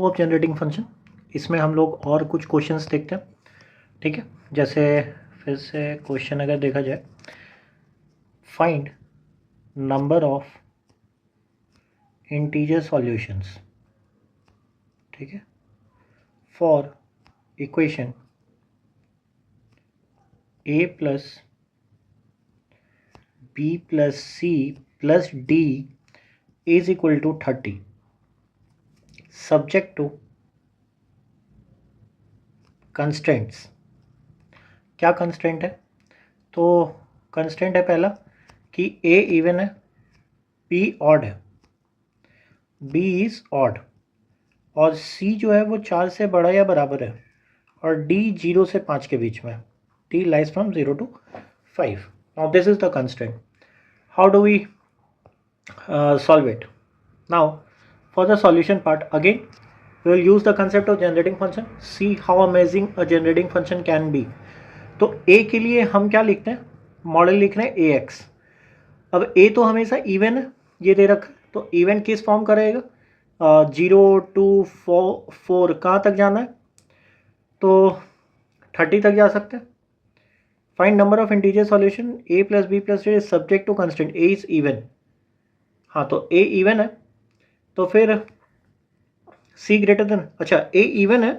Of generating function, इसमें हम लोग और कुछ क्वेश्चंस देखते हैं। ठीक है, जैसे फिर से क्वेश्चन अगर देखा जाए, find number of integer solutions, ठीक है, for equation a plus B plus C plus D is equal to 30 subject to constraints. क्या कंस्ट्रेंट है? तो कंस्ट्रेंट है पहला कि a इवन है, b ऑड है, b इज ऑड, और c जो है वो 4 से बड़ा या बराबर है, और d 0 से 5 के बीच में है। d lies from 0 to 5. Now this is the constraint. How do we solve it? Now for the solution part, again we will use the concept of generating function. See how amazing a generating function can be. तो a के लिए हम क्या लिखते हैं? Model लिख रहे हैं ax। अब a तो हमेशा इवन है, ये दे रखा है, तो इवन किस फॉर्म का रहेगा? 0 to 4 कहाँ तक जाना है? तो 30 तक जा सकते हैं। Find number of integer solution a plus B plus C subject to constant a is even. हाँ, तो a इवन है, तो फिर c ग्रेटर देन, अच्छा a इवन है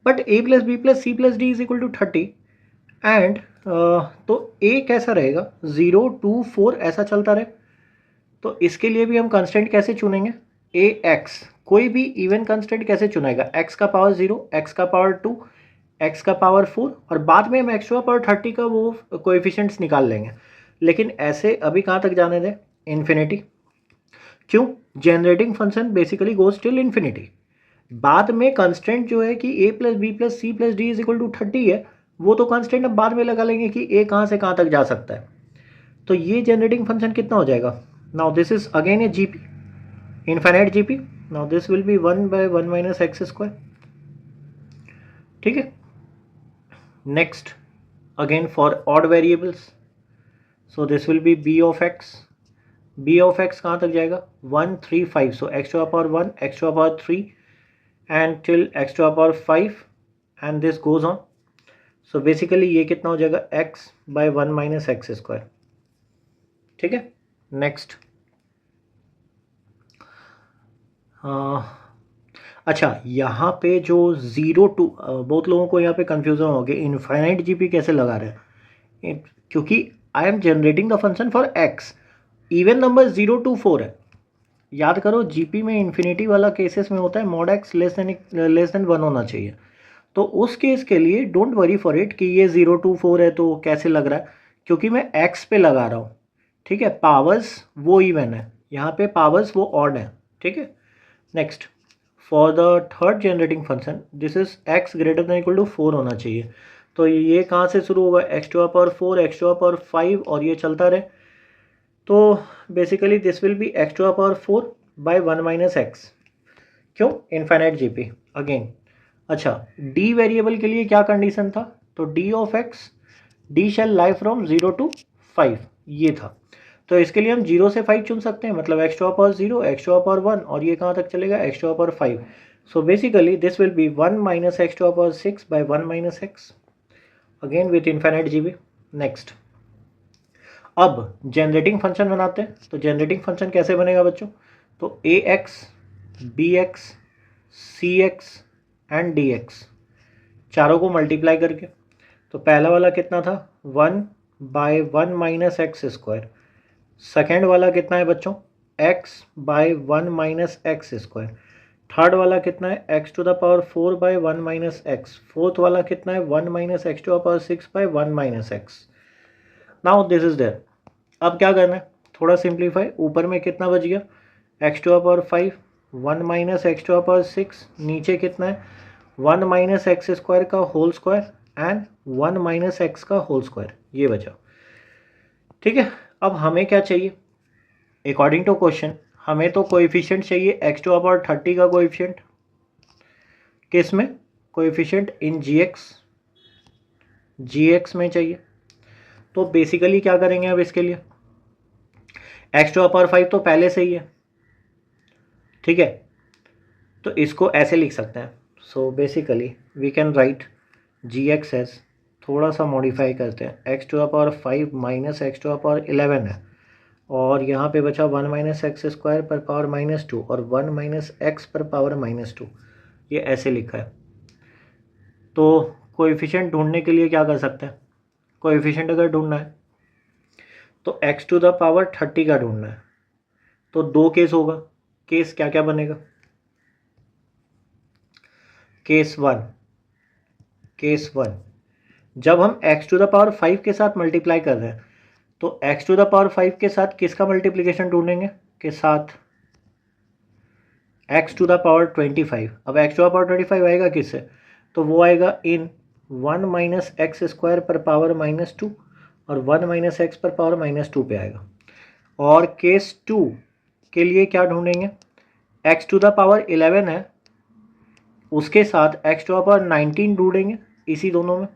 but a plus B plus C plus D is equal to 30 and तो a कैसा रहेगा? 0 to 4 ऐसा चलता रहे। तो इसके लिए भी हम कंस्टेंट कैसे चुनेंगे? ax, कोई भी इवन कंस्टेंट कैसे चुनेगा? x का पावर 0, x का पावर 2, x का पावर 4, और बाद में हम x का पावर 30 का वो कोएफिशिएंट्स निकाल लेंगे। लेकिन ऐसे अभी कहाँ तक जाने दें? इन्फिनिटी। क्यों? Generating function basically goes till infinity. बाद में कंस्टेंट जो है कि a plus B plus C plus D is equal to 30 है, वो तो कंस्टेंट अब बाद में लगा लेंगे कि a कहाँ से कहाँ तक जा सकता है। तो ये जनरेटिंग फंक्शन कितना हो जाएगा? Now this is again A GP, infinite GP. Now this will be 1 by 1 minus x square. ठीक है, next again for odd variables, so this will B b of x। b of x कहाँ तक जाएगा? 1 3 5, सो x to the power 1, x to the power 3 and till x to the power 5 and this goes on. So basically ये कितना हो जाएगा? x by 1 minus x square. ठीक है, next अच्छा, यहाँ पे जो 0 to बहुत लोगों को यहाँ पे कंफ्यूजन हो गया, इनफाइनाइट जीपी कैसे लगा रहे हैं? क्योंकि I am generating the function for x, even number 0 to 4 है। याद करो, जीपी में इन्फिनिटी वाला केसेस में होता है मॉड x लेस देन 1 होना चाहिए। तो उस केस के लिए डोंट वरी फॉर इट कि ये 0 to 4 है तो कैसे लग रहा है, क्योंकि मैं x पे लगा रहा हूँ। ठीक है, पावर्स वो इवन है, यहाँ पे पावर्स वो ऑड है। ठीक है, next for the third generating function this is x greater than equal to 4 होना चाहिए। तो ये कहाँ से शुरू होगा? x to the power 4, x to the power 5, और ये चलता रहे। तो basically this will be x to the power 4 by 1 minus x। क्यों? Infinite GP again. अच्छा, d वेरिएबल के लिए क्या कंडीशन था? तो d of x, d shall lie from 0 to 5, ये था। तो इसके लिए हम 0 से 5 चुन सकते हैं, मतलब x to the power 0, x to the power 1, और ये कहाँ तक चलेगा? x to the power 5। So basically this will be 1 minus x to the power 6 by 1 minus x, again with infinite GP. Next, अब जनरेटिंग फंक्शन बनाते हैं। तो generating function कैसे बनेगा बच्चों? तो ax, bx, cx and dx, चारों को मल्टीप्लाई करके। तो पहला वाला कितना था? 1 by 1 minus x square. Second वाला कितना है बच्चों? x by 1 minus x square. Third वाला कितना है? x to the power 4 by 1 minus x। Fourth वाला कितना है? 1 minus x to the power 6 by 1 minus x। Now this is there. अब क्या करना है? थोड़ा सिंप्लीफाई। ऊपर में कितना बच गया? x to the power 5, 1 minus x to the power 6, नीचे कितना है? 1 minus x स्क्वायर का whole square and 1 minus x का होल स्क्वायर, ये बचा। ठीक है, अब हमें क्या चाहिए? अकॉर्डिंग टू क्वेश्चन हमें तो कोएफिशिएंट चाहिए x टू द पावर 30 का कोएफिशिएंट। किस में? कोएफिशिएंट इन gx में चाहिए। तो बेसिकली क्या करेंगे अब इसके लिए? x टू द पावर 5 तो पहले से ही है। ठीक है, तो इसको ऐसे लिख सकते हैं। So basically we can write G X S, थोड़ा सा मॉडिफाई करते हैं, X to the power 5 minus X to the power 11 है, और यहाँ पे बचा 1 माइनस एक्स स्क्वायर पर पावर -2 और 1 माइनस एक्स पर पावर -2, ये ऐसे लिखा है। तो कोएफिशिएंट ढूंढने के लिए क्या कर सकते हैं, कोएफिशिएंट अगर ढूंढना है तो एक्स टू द पावर 30 का ढूंढना है, तो दो केस होगा। केस क्या क्या बनेगा, केस वन जब हम x टू द पावर 5 के साथ मल्टीप्लाई कर रहे हैं तो x टू द पावर 5 के साथ किसका मल्टीप्लिकेशन ढूंढेंगे, के साथ x टू द पावर 25। अब x टू द पावर 25 आएगा किससे, तो वो आएगा इन 1 माइनस एक्स स्क्वायर पर पावर -2 और 1 माइनस एक्स पर पावर -2 पे आएगा। और केस 2 के लिए क्या ढूंढेंगे, x टू द पावर 11 है, उसके साथ x टू द पावर 19 ढूंढेंगे इसी दोनों में,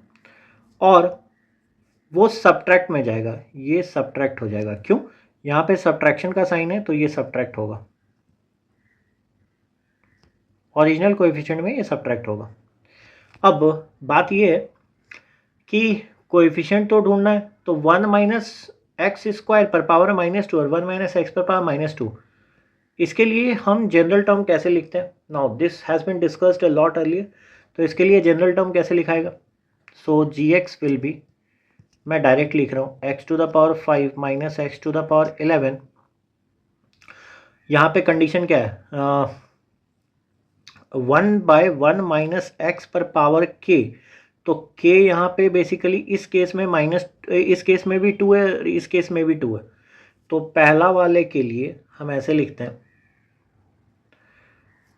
और वो सब्ट्रैक्ट में जाएगा, ये सब्ट्रैक्ट हो जाएगा। क्यों, यहाँ पे सब्ट्रैक्शन का साइन है तो ये सब्ट्रैक्ट होगा, ओरिजिनल कोएफिशिएंट में ये सब्ट्रैक्ट होगा। अब बात ये है कि कोएफिशिएंट तो ढूंढना है, तो 1 माइनस एक्स स्क्वायर पर पावर -2 और 1 माइनस एक्स पर पावर -2, इसके लिए हम जनरल टर्म कैसे लिखते हैं। Now this has been discussed a lot earlier, तो इसके लिए जनरल टर्म कैसे लिखाएगा। So G X will be, मैं डायरेक्ट लिख रहा हूँ, X to the power 5 minus X to the power 11। यहाँ पे कंडीशन क्या है, 1/1 माइनस एक्स पर पावर के, तो के यहाँ पे बेसिकली इस केस में इस केस में भी 2 है, इस केस में भी 2 है, तो पहला वाले के लिए हम ऐसे लिखते हैं,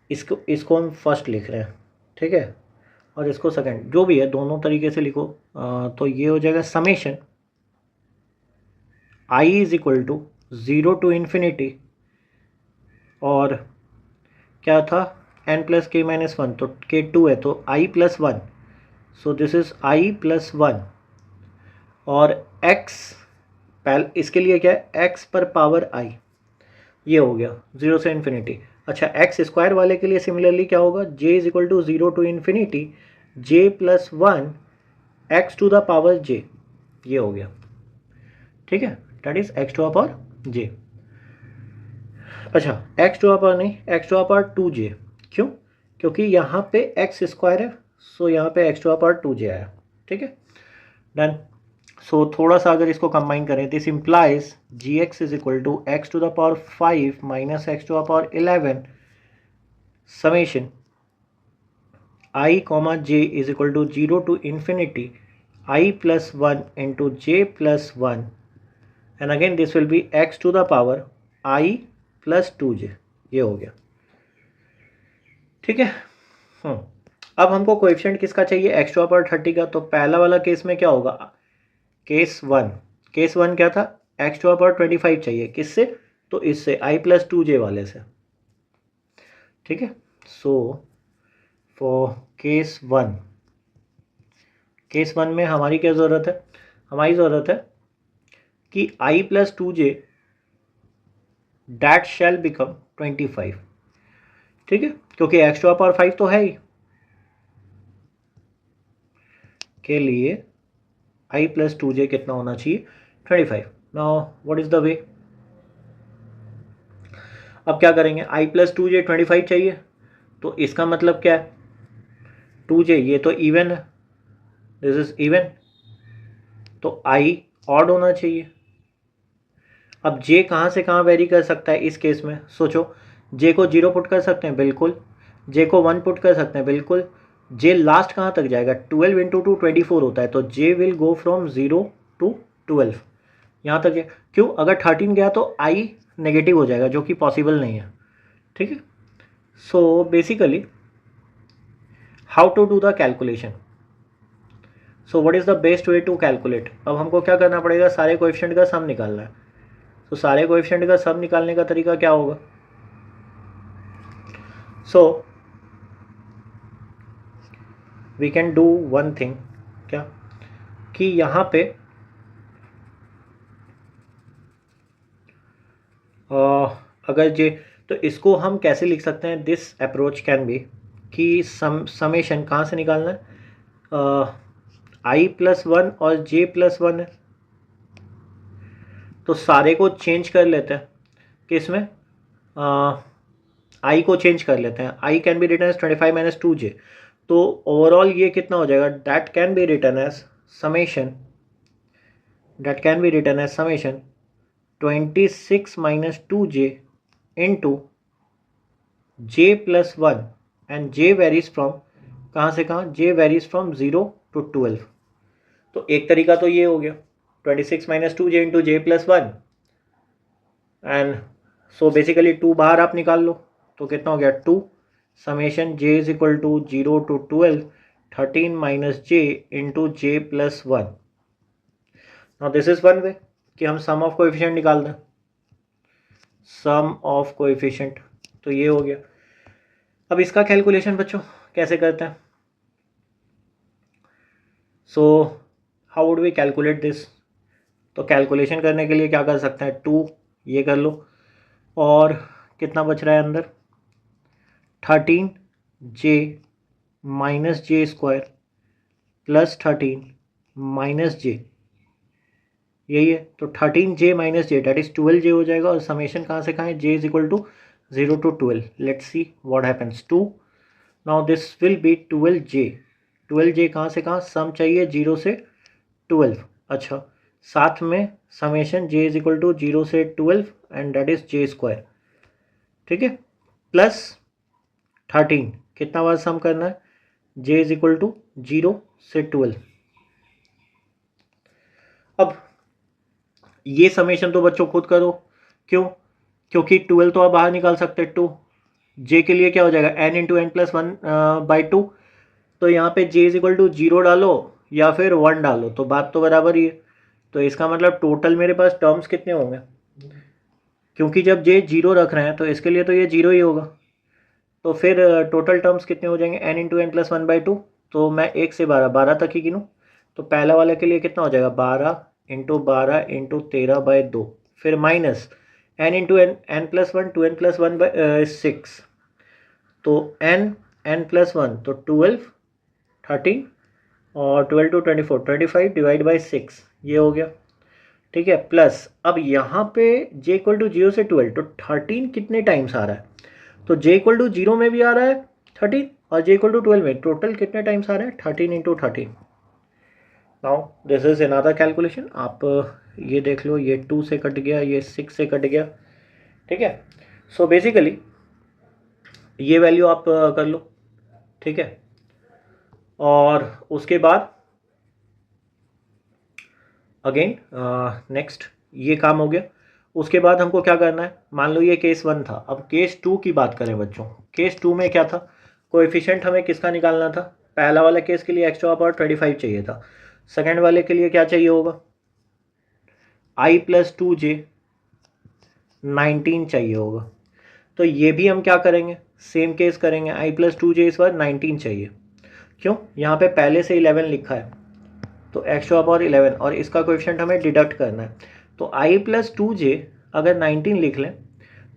इसको हम फर्स्ट लिख रहे हैं, ठीक है, और इसको सेकंड, जो भी है दोनों तरीके से लिखो। तो ये हो जाएगा summation i is equal to 0 to infinity, और क्या था n प्लस के माइनस 1, तो के 2 है तो i plus 1, so this is i plus 1, और x पहले इसके लिए क्या है, x पर पावर i, ये हो गया 0 से इन्फिनिटी। अच्छा, एक्स स्क्वायर वाले के लिए सिमिलरली क्या होगा, j is equal to 0 to infinity j plus 1 X to the power j, ये हो गया, ठीक है, that is X to the power j। अच्छा, एक्स टू द पावर नहीं, X to the power 2j, क्यों, क्योंकि यहाँ पे एक्स स्क्वायर है, सो यहाँ पे x to the power 2j आया, ठीक है, डन। सो थोड़ा सा अगर इसको कंबाइन करें, this implies G X is equal to X to the power 5 minus X to the power 11 summation i comma j is equal to 0 to infinity i plus 1 into j plus 1, and again this will be X to the power i plus 2j, ये हो गया, ठीक है। अब हमको coefficient किसका चाहिए, x to the power 30 का, तो पहला वाला केस में क्या होगा, केस वन क्या था, एक्स टू द पावर 25 चाहिए, किससे, तो इससे i प्लस 2j वाले से, ठीक है। सो फॉर केस वन में हमारी क्या ज़रूरत है, हमारी ज़रूरत है कि i plus 2j that shell become 25, ठीक है, क्योंकि एक्स टू द पावर 5 तो है ही, के लिए i प्लस 2j कितना होना चाहिए, 25। Now what is the way, अब क्या करेंगे, i प्लस 2j 25 चाहिए, तो इसका मतलब क्या है, 2j ये तो इवन है, दिस इज इवन, तो i ऑड होना चाहिए। अब j कहाँ से कहाँ वेरी कर सकता है इस केस में, सोचो, j को 0 पुट कर सकते हैं, बिल्कुल, j को 1 पुट कर सकते हैं, बिल्कुल, j लास्ट कहाँ तक जाएगा, 12 इंटू 2 24 होता है, तो j will go from 0 to 12, यहाँ तक है। क्यों, अगर 13 गया तो i नेगेटिव हो जाएगा, जो कि पॉसिबल नहीं है, ठीक है। So basically how to do the calculation, so what is the best way to calculate. अब हमको क्या करना पड़ेगा, सारे कोएफिशिएंट का सम निकालना है, तो सारे कोएफिशिएंट का सम निकालने का तरीका क्या होगा, so we can do one thing, क्या, कि यहाँ पे अगर जे, तो इसको हम कैसे लिख सकते हैं? दिस अप्रोच कैन बी कि समेशन कहाँ से निकालना है? i+1 और j+1 है, तो सारे को चेंज कर लेते हैं किस में? i को चेंज कर लेते हैं। i can be written as 25 minus 2j, तो ओवरऑल ये कितना हो जाएगा? That can be written as summation 26 minus 2j into j+1, and j varies from कहाँ से कहाँ? j varies from 0 to 12। तो एक तरीका तो ये हो गया 26 minus 2j into j+1, and so basically 2 बाहर आप निकाल लो, तो कितना हो गया? 2 summation j is equal to 0 to 12 13 minus j into j+1। Now this is one way कि हम सम ऑफ कोएफिशिएंट निकाल दें, सम ऑफ कोएफिशिएंट, तो ये हो गया। अब इसका कैलकुलेशन बच्चों कैसे करते हैं? So how would we calculate this? तो कैलकुलेशन करने के लिए क्या कर सकते हैं? 2 ये कर लो, और कितना बच रहा है अंदर? 13j minus J square plus 13 minus J, यही है। तो 13j minus J that is 12j हो जाएगा, और समेशन कहाँ से कहाँ है? j is equal to 0 to 12। Let's see what happens. 2, now this will be 12j। 12j कहाँ से कहाँ? सम चाहिए 0 से 12। अच्छा, साथ में summation j is equal to 0 से 12 and that is J square, ठीक है, प्लस 13। कितना बार सम करना है? j इज इक्वल टू 0 से 12। अब ये समेशन तो बच्चों खुद करो, क्यों? क्योंकि 12 तो आप बाहर निकाल सकते हैं। 2 j के लिए क्या हो जाएगा? n into N plus 1/2। तो यहाँ पे j इज इक्वल टू 0 डालो या फिर 1 डालो, तो बात तो बराबर ही है। तो इसका मतलब टोटल मेरे पास टर्म्स कितने होंगे? क्योंकि जब j 0 रख रहे हैं तो इसके लिए तो ये 0 ही होगा, तो फिर टोटल टर्म्स कितने हो जाएंगे? n into N plus 1/2। तो मैं 1 से 12 तक ही गिनूँ, तो पहला वाले के लिए कितना हो जाएगा? 12 इंटू 13/2, फिर minus n into N plus 1 2n plus 1/6, तो n प्लस 1 तो 12 13 और 12 to 24 25 डिवाइड बाई 6, ये हो गया, ठीक है। प्लस अब यहाँ पे j इक्वल टू 0 से 12, तो 13 कितने टाइम्स आ रहा है? तो j इक्वल टू 0 में भी आ रहा है 13, और j इक्वल टू 12 में, टोटल कितने टाइम्स आ रहे हैं? 13 into 13। Now this is another calculation. आप ये देख लो, ये 2 से कट गया, ये 6 से कट गया, ठीक है। सो बेसिकली ये वैल्यू आप कर लो, ठीक है। और उसके बाद अगेन नेक्स्ट ये काम हो गया। उसके बाद हमको क्या करना है? मान लो ये केस 1 था, अब केस 2 की बात करें बच्चों। केस 2 में क्या था? कोएफिशिएंट हमें किसका निकालना था? पहला वाले केस के लिए x⁻25 चाहिए था, सेकेंड वाले के लिए क्या चाहिए होगा? i+2j 19 चाहिए होगा। तो ये भी हम क्या करेंगे? सेम केस करेंगे, i+2j इस बार 19 चाहिए। क्यों? यहाँ पे पहले से 11 लिखा है, तो x⁻11, और इसका कोएफिशिएंट हमें डिडक्ट करना है। तो i+2j अगर 19 लिख लें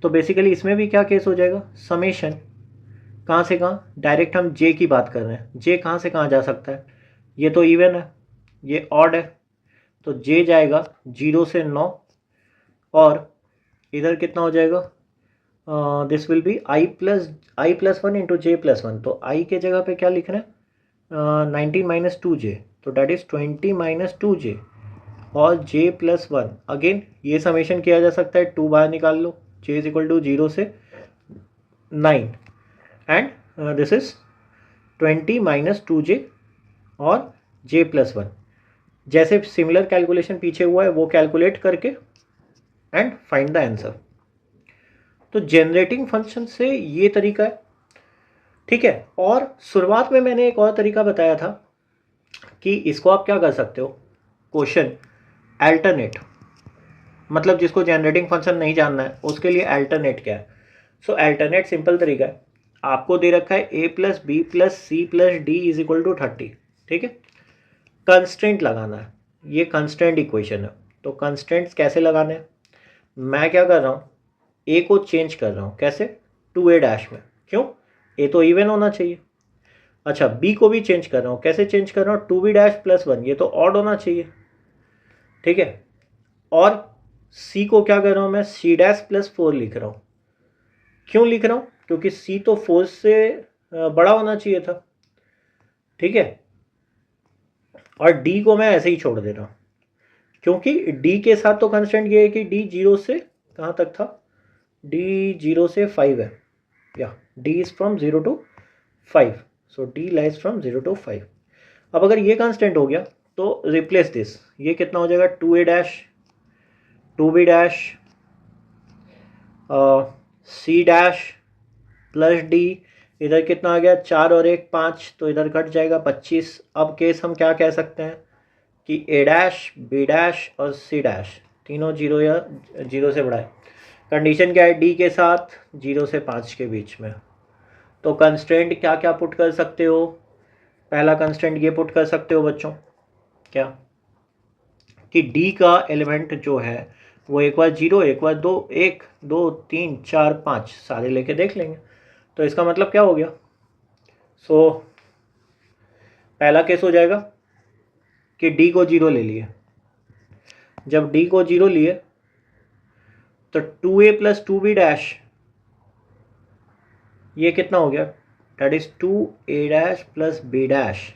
तो बेसिकली इसमें भी क्या केस हो जाएगा? समेशन कहाँ से कहाँ? डायरेक्ट हम j की बात कर रहे हैं, j कहाँ से कहाँ जा सकता है? ये तो इवन है, ये ऑड है, तो j जाएगा 0 से 9, और इधर कितना हो जाएगा? This will B i+1 into j+1। तो i के जगह पे क्या लिख रहे हैं? 19 माइनस 2j, तो डैट इज 20 माइनस 2j, और j+1। अगेन ये समेशन किया जा सकता है, 2 बाहर निकाल लो, j इज इक्वल टू 0 से 9, and this is 20 minus 2j और j+1। जैसे सिमिलर कैलकुलेशन पीछे हुआ है वो कैलकुलेट करके एंड फाइंड द आंसर। तो जनरेटिंग फंक्शन से ये तरीका है, ठीक है। और शुरुआत में मैंने एक और तरीका बताया था कि इसको आप क्या कर सकते हो? क्वेश्चन अल्टरनेट, मतलब जिसको जनरेटिंग फंक्शन नहीं जानना है उसके लिए अल्टरनेट क्या है? सो अल्टरनेट सिंपल तरीका है, आपको दे रखा है a+b+c+d इज इक्वल टू 30, ठीक है। कंस्ट्रेंट लगाना है, ये कंस्ट्रेंट इक्वेशन है। तो कंस्ट्रेंट्स कैसे लगाने हैं? मैं क्या कर रहा हूँ, ए को चेंज कर रहा हूँ, कैसे, 2a डैश में, क्यों, ए तो इवन होना चाहिए। अच्छा, बी को भी चेंज कर रहा हूँ, कैसे चेंज कर रहा हूँ, 2b डैश प्लस 1, ये तो ऑड होना चाहिए, ठीक है। और सी को क्या कर रहा हूँ मैं, c डैश प्लस 4 लिख रहा हूँ, क्यों लिख रहा हूँ, क्योंकि c तो 4 से बड़ा होना चाहिए था, ठीक है। और डी को मैं ऐसे ही छोड़ दे रहा हूँ, क्योंकि डी के साथ तो कंस्टेंट ये है कि डी 0 से कहाँ तक था, डी 0 से 5 है, या D is from 0 to 5, so D lies from 0 to 5। अब अगर ये कांस्टेंट हो गया तो रिप्लेस दिस, ये कितना हो जाएगा, 2a dash, 2b dash, c dash plus D, इधर कितना आ गया, 4 और 1 5, तो इधर कट जाएगा 25। अब केस हम क्या कह सकते हैं कि a डैश, b डैश और c डैश तीनों 0 या 0 से बड़ा है। कंडीशन क्या है, डी के साथ 0 से 5 के बीच में। तो कंस्ट्रेंट क्या क्या पुट कर सकते हो, पहला कंस्ट्रेंट ये पुट कर सकते हो बच्चों, क्या, कि डी का एलिमेंट जो है वो एक बार 0, एक बार 2, 1 2 3 4 5 सारे लेके देख लेंगे। तो इसका मतलब क्या हो गया, सो पहला केस हो जाएगा कि डी को 0 ले लिए, जब डी को 0 लिए तो 2a प्लस 2b डैश, ये कितना हो गया, that is 2a dash plus b dash,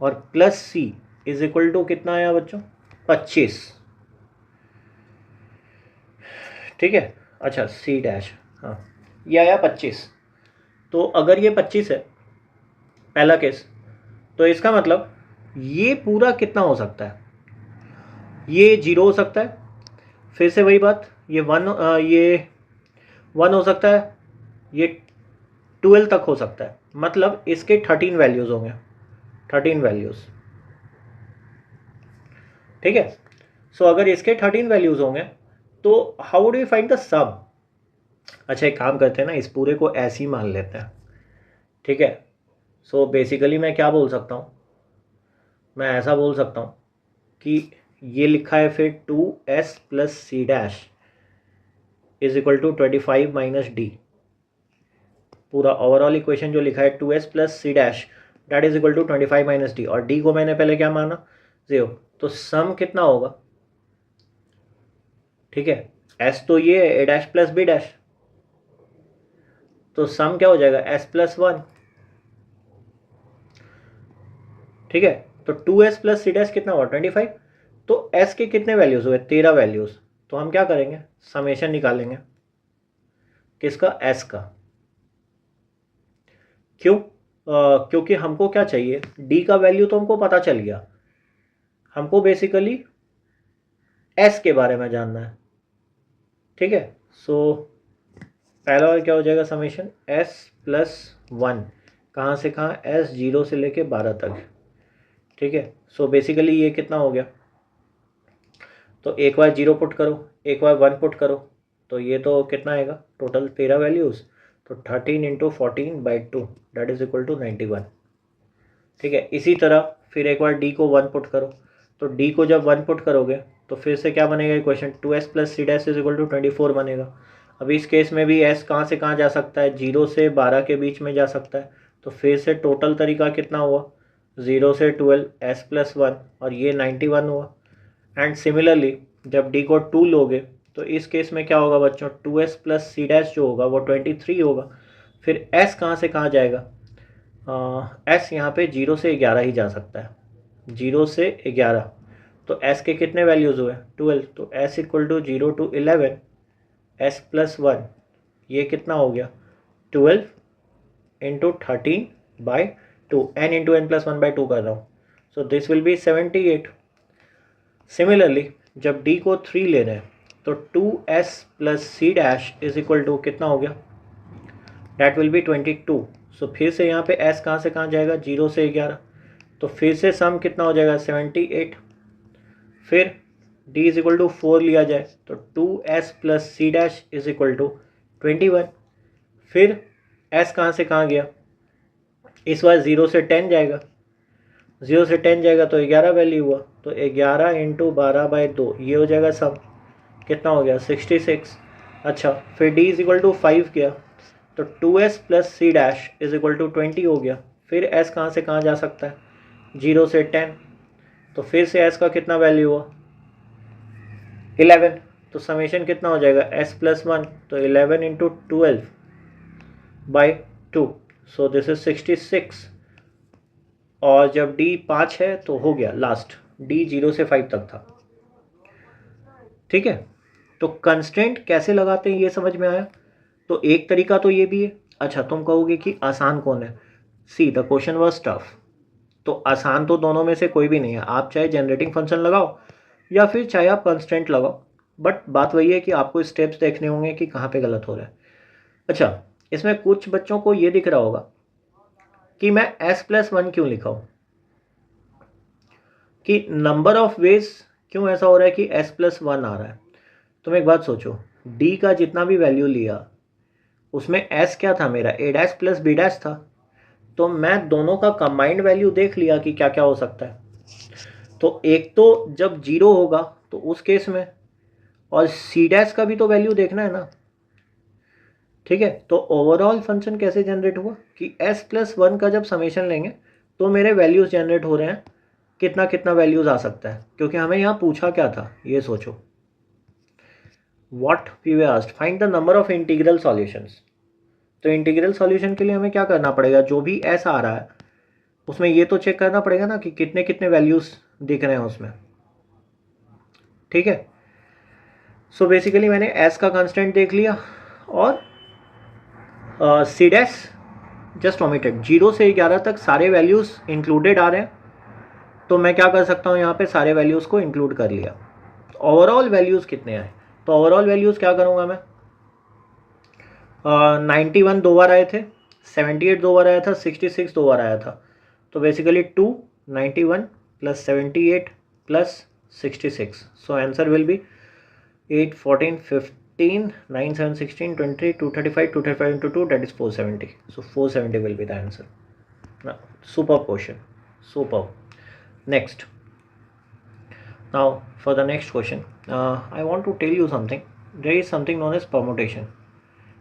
और plus c is equal to कितना आया बच्चों, 25, ठीक है। अच्छा, c डैश, हाँ ये आया 25। तो अगर ये 25 है पहला केस, तो इसका मतलब ये पूरा कितना हो सकता है, ये 0 हो सकता है, फिर से वही बात, ये 1 हो सकता है, ये 12 तक हो सकता है, मतलब इसके 13 वैल्यूज़ होंगे, 13 वैल्यूज़, ठीक है। सो अगर इसके 13 वैल्यूज़ होंगे तो how do you find the sum. अच्छा, एक काम करते हैं ना, इस पूरे को ऐसे ही मान लेते हैं, ठीक है। सो बेसिकली मैं क्या बोल सकता हूँ, मैं ऐसा बोल सकता हूँ कि ये लिखा है फिर 2s plus C dash is equal to 25 minus D, पूरा ओवरऑल इक्वेशन जो लिखा है 2s plus C dash that is equal to 25 minus D, और डी को मैंने पहले क्या माना, 0, तो सम कितना होगा, ठीक है। s तो ये है a dash plus b dash, तो सम क्या हो जाएगा, s प्लस 1, ठीक है। तो 2s प्लस सी डैश कितना हुआ, 25, तो s के कितने वैल्यूज़ हुए, 13 वैल्यूज़, तो हम क्या करेंगे, समेशन निकालेंगे, किसका, s का, क्यों, क्योंकि हमको क्या चाहिए, d का वैल्यू तो हमको पता चल गया, हमको बेसिकली s के बारे में जानना है, ठीक है। सो पहला वाला क्या हो जाएगा, समेशन s प्लस 1, कहाँ से कहाँ, s 0 से लेके 12 तक, ठीक है। सो बेसिकली ये कितना हो गया, तो एक बार 0 पुट करो, एक बार 1 पुट करो, तो ये तो कितना आएगा, टोटल 13 वैल्यूज़, तो 13 इंटू 14/2 दैट इज इक्वल टू 91, ठीक है। इसी तरह फिर एक बार d को 1 पुट करो, तो d को जब 1 पुट करोगे तो फिर से क्या बनेगा equation, 2s plus C dash is equal to 24 बनेगा। अब इस केस में भी s कहाँ से कहाँ जा सकता है, 0 से 12 के बीच में जा सकता है, तो फिर से टोटल तरीका कितना हुआ, 0 से 12 s प्लस 1, और ये 91 हुआ। एंड सिमिलरली जब d को 2 लोगे तो इस केस में क्या होगा बच्चों, 2s प्लस सी डैश जो होगा वो 23 होगा। फिर s कहाँ से कहाँ जाएगा, s यहाँ पे 0 से 11 ही जा सकता है, 0 से 11, तो s के कितने वैल्यूज़ हुए, 12, तो s equal to 0 to 11 s plus 1, ये कितना हो गया, 12 into 13/2, n into n plus 1/2 कर रहा हूँ, so this will be 78। Similarly जब d को 3 ले रहे हैं तो 2s plus C dash is equal to कितना हो गया, डैट विल बी 22। सो फिर से यहाँ पे s कहाँ से कहाँ जाएगा, 0 से 11, तो फिर से सम कितना हो जाएगा, 78। फिर d इज इक्वल टू 4 लिया जाए तो 2s plus C dash is equal to 21। फिर s कहाँ से कहाँ गया, इस बार 0 से 10 जाएगा, 0 से 10 जाएगा तो 11 वैल्यू हुआ, तो 11 इंटू 12/2 ये हो जाएगा सम, कितना हो गया, 66। अच्छा, फिर d इज इक्वल टू 5 किया तो 2s plus C dash is equal to 20 हो गया। फिर s कहाँ से कहाँ जा सकता है, 0 से 10, तो फिर से s का कितना वैल्यू हुआ 11, तो समेशन कितना हो जाएगा s प्लस 1, तो 11 इंटू 12/2, सो दिस इज 66। और जब d 5 है तो हो गया लास्ट, d 0 से 5 तक था। ठीक है, तो कंस्ट्रेंट कैसे लगाते हैं ये समझ में आया। तो एक तरीका तो ये भी है। अच्छा, तुम कहोगे कि आसान कौन है, see the question was tough. तो आसान तो दोनों में से कोई भी नहीं है, आप चाहे जनरेटिंग फंक्शन लगाओ या फिर चाहे आप कंस्टेंट लगाओ, बट बात वही है कि आपको स्टेप्स देखने होंगे कि कहाँ पे गलत हो रहा है। अच्छा, इसमें कुछ बच्चों को ये दिख रहा होगा कि मैं s प्लस 1 क्यों लिखा हूँ, कि नंबर ऑफ वेज क्यों ऐसा हो रहा है कि s प्लस 1 आ रहा है। तुम एक बात सोचो, d का जितना भी वैल्यू लिया उसमें s क्या था मेरा, a dash plus b dash था, तो मैं दोनों का कंबाइंड वैल्यू देख लिया कि क्या क्या हो सकता है। तो एक तो जब 0 होगा तो उस केस में, और सी डैश का भी तो वैल्यू देखना है ना। ठीक है, तो ओवरऑल फंक्शन कैसे जनरेट हुआ कि s प्लस 1 का जब समेशन लेंगे तो मेरे वैल्यूज जनरेट हो रहे हैं, कितना कितना वैल्यूज आ सकता है, क्योंकि हमें यहाँ पूछा क्या था ये सोचो, what we were asked find the number of integral solutions. तो इंटीग्रल सॉल्यूशन के लिए हमें क्या करना पड़ेगा, जो भी s आ रहा है उसमें ये तो चेक करना पड़ेगा ना कि कितने कितने वैल्यूज दिख रहे हैं उसमें। ठीक है, सो बेसिकली मैंने s का कांस्टेंट देख लिया और सी डैश जस्ट ओमिटेड, 0 से 11 तक सारे वैल्यूज़ इंक्लूडेड आ रहे हैं, तो मैं क्या कर सकता हूँ यहाँ पे सारे वैल्यूज़ को इंक्लूड कर लिया। ओवरऑल वैल्यूज़ कितने आए, तो ओवरऑल वैल्यूज़ क्या करूँगा मैं, 91 दो बार आए थे, 78 दो बार आया था, 66 दो बार आया था, तो basically 2 91 plus 78 plus 66, so answer will B 8 14 15 9 7 16 20 235 235 into 2, that is 470, so 470 will be the answer. Now, superb question, superb. Next, now for the next question, I want to tell you something. There is something known as permutation.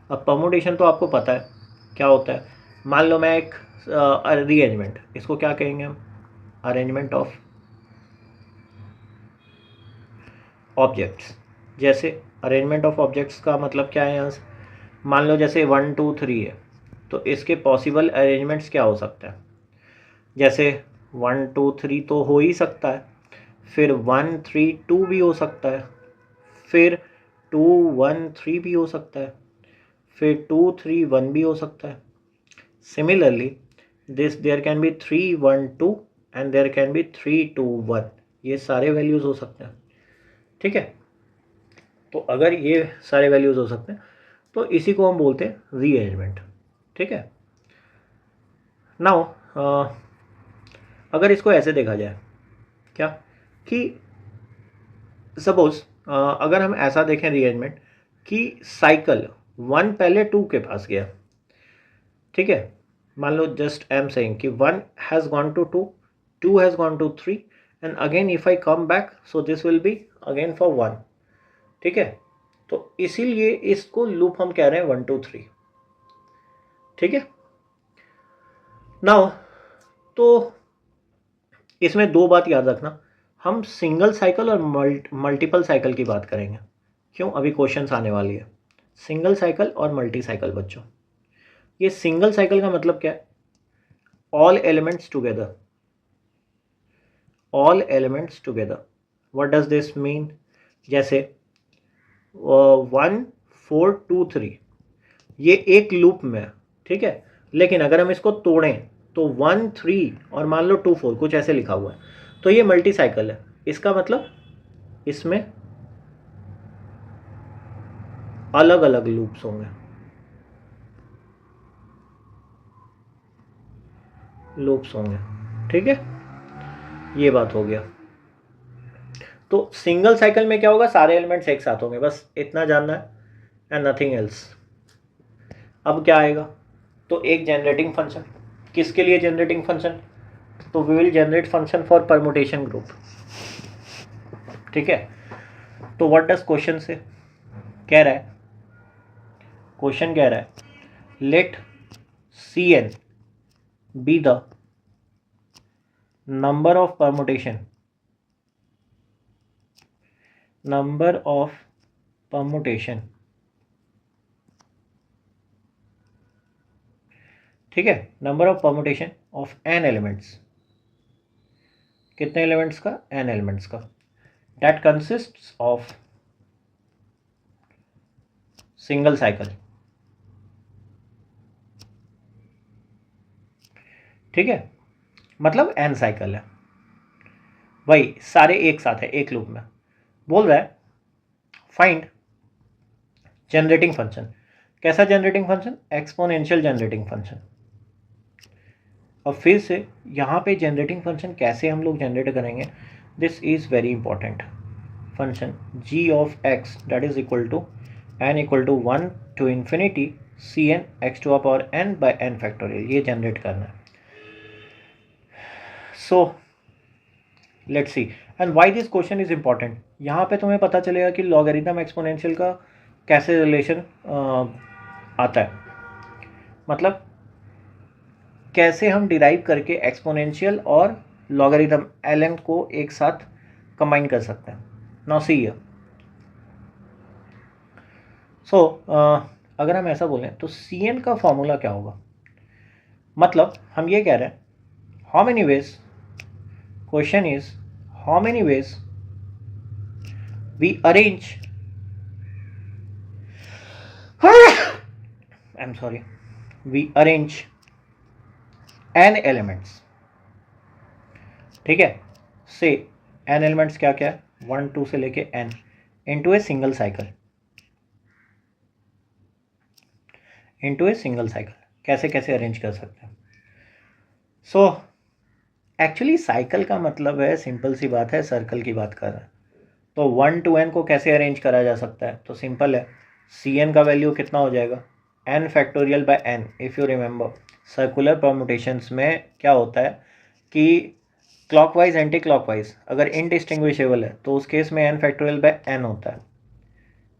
अब permutation तो आपको पता है क्या होता है। मान लो मैं एक रीअरेंजमेंट, इसको क्या कहेंगे हम, अरेंजमेंट ऑफ ऑब्जेक्ट्स। जैसे अरेंजमेंट ऑफ ऑब्जेक्ट्स का मतलब क्या है, यहाँ से मान लो जैसे 1 2 3 है, तो इसके पॉसिबल अरेंजमेंट्स क्या हो सकता है, जैसे 1 2 3 तो हो ही सकता है, फिर 1 3 2 भी हो सकता है, फिर 2 1 3 भी हो सकता है, फिर 2 3 1 भी हो सकता है। Similarly there can be 3 1 2 and there can be 3 2 1, ये सारे वैल्यूज़ हो सकते हैं। ठीक है, तो अगर ये सारे वैल्यूज़ हो सकते हैं तो इसी को हम बोलते हैं रीअरेंजमेंट। ठीक है, नाउ अगर इसको ऐसे देखा जाए क्या, कि सपोज अगर हम ऐसा देखें रीअरेंजमेंट कि साइकिल 1 पहले 2 के पास गया। ठीक है, मान लो जस्ट आई एम सेइंग कि 1 has gone to 2, 2 has gone to 3 and again if I come back so this will be again for 1। ठीक है, तो इसीलिए इसको लूप हम कह रहे हैं 1 2 3। ठीक है, नाउ तो इसमें दो बात याद रखना, हम सिंगल साइकिल और मल्टीपल साइकिल की बात करेंगे। क्यों, अभी क्वेश्चंस आने वाली है सिंगल साइकिल और मल्टी साइकिल। बच्चों ये सिंगल साइकिल का मतलब क्या है, all elements together, all elements together. What does this mean, जैसे 1 4 2 3 ये एक लूप में है। ठीक है, लेकिन अगर हम इसको तोड़ें तो 1 3 और मान लो 2 4 कुछ ऐसे लिखा हुआ है, तो ये मल्टी साइकिल है। इसका मतलब इसमें अलग अलग लूप्स होंगे, लूप्स होंगे। ठीक है, ये बात हो गया। तो सिंगल साइकिल में क्या होगा, सारे एलिमेंट्स एक साथ होंगे, बस इतना जानना है एंड नथिंग एल्स। अब क्या आएगा, तो एक जनरेटिंग फंक्शन, किसके लिए जनरेटिंग फंक्शन, तो we will generate function for permutation group. ठीक है, तो व्हाट डज क्वेश्चन से कह रहा है क्वेश्चन कह रहा है let Cn be the number of permutation ठीक है, number of permutation of n elements, कितने एलिमेंट्स का, n एलिमेंट्स का, that consists of single cycle. ठीक है, मतलब n साइकिल है, वही सारे एक साथ है एक लूप में। बोल रहा है फाइंड जनरेटिंग फंक्शन। कैसा generating function, exponential generating function. अब फिर से यहाँ पे जनरेटिंग फंक्शन कैसे हम लोग जनरेट करेंगे, this is very important. Function g of x that is equal to n equal to 1 to infinity Cn x to power n by n factorial, ये जनरेट करना है। So let's see and why this question is important. यहाँ पे तुम्हें पता चलेगा कि logarithm exponential का कैसे रिलेशन आता है, मतलब कैसे हम डिराइव करके एक्सपोनेंशियल और लॉगरिथम ln को एक साथ कंबाइन कर सकते हैं। नाउ सी हियर, सो अगर हम ऐसा बोलें तो Cn का फॉर्मूला क्या होगा, मतलब हम ये कह रहे हैं how many ways, question is how many ways we arrange I am sorry we arrange n elements. ठीक है, से n एलिमेंट्स क्या क्या है, 1 2 से लेके n into a single cycle, into a single cycle कैसे कैसे अरेंज कर सकते हैं। सो एक्चुअली साइकिल का मतलब है, सिंपल सी बात है, सर्कल की बात कर रहे हैं। तो 1 to n को कैसे अरेंज करा जा सकता है, तो सिंपल है, Cn का वैल्यू कितना हो जाएगा, n factorial by n। If you remember circular permutations में क्या होता है कि क्लॉकवाइज एंटी क्लॉकवाइज अगर इनडिस्टिंग्विशेबल है तो उस केस में n फैक्टोरियल बाय n होता है।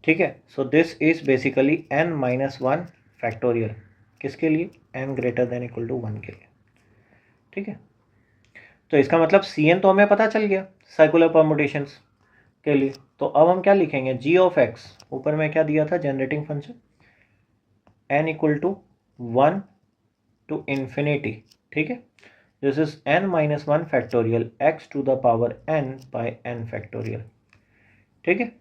ठीक है, so this is basically n minus 1 factorial, किसके लिए, n greater than equal to 1 के लिए। ठीक है, तो इसका मतलब Cn तो हमें पता चल गया सर्कुलर परम्यूटेशंस के लिए। तो अब हम क्या लिखेंगे, g ऑफ x, ऊपर में क्या दिया था generating function, n equal to 1 to infinity. ठीक है, this is n minus 1 factorial x to the power n by n factorial. ठीक है,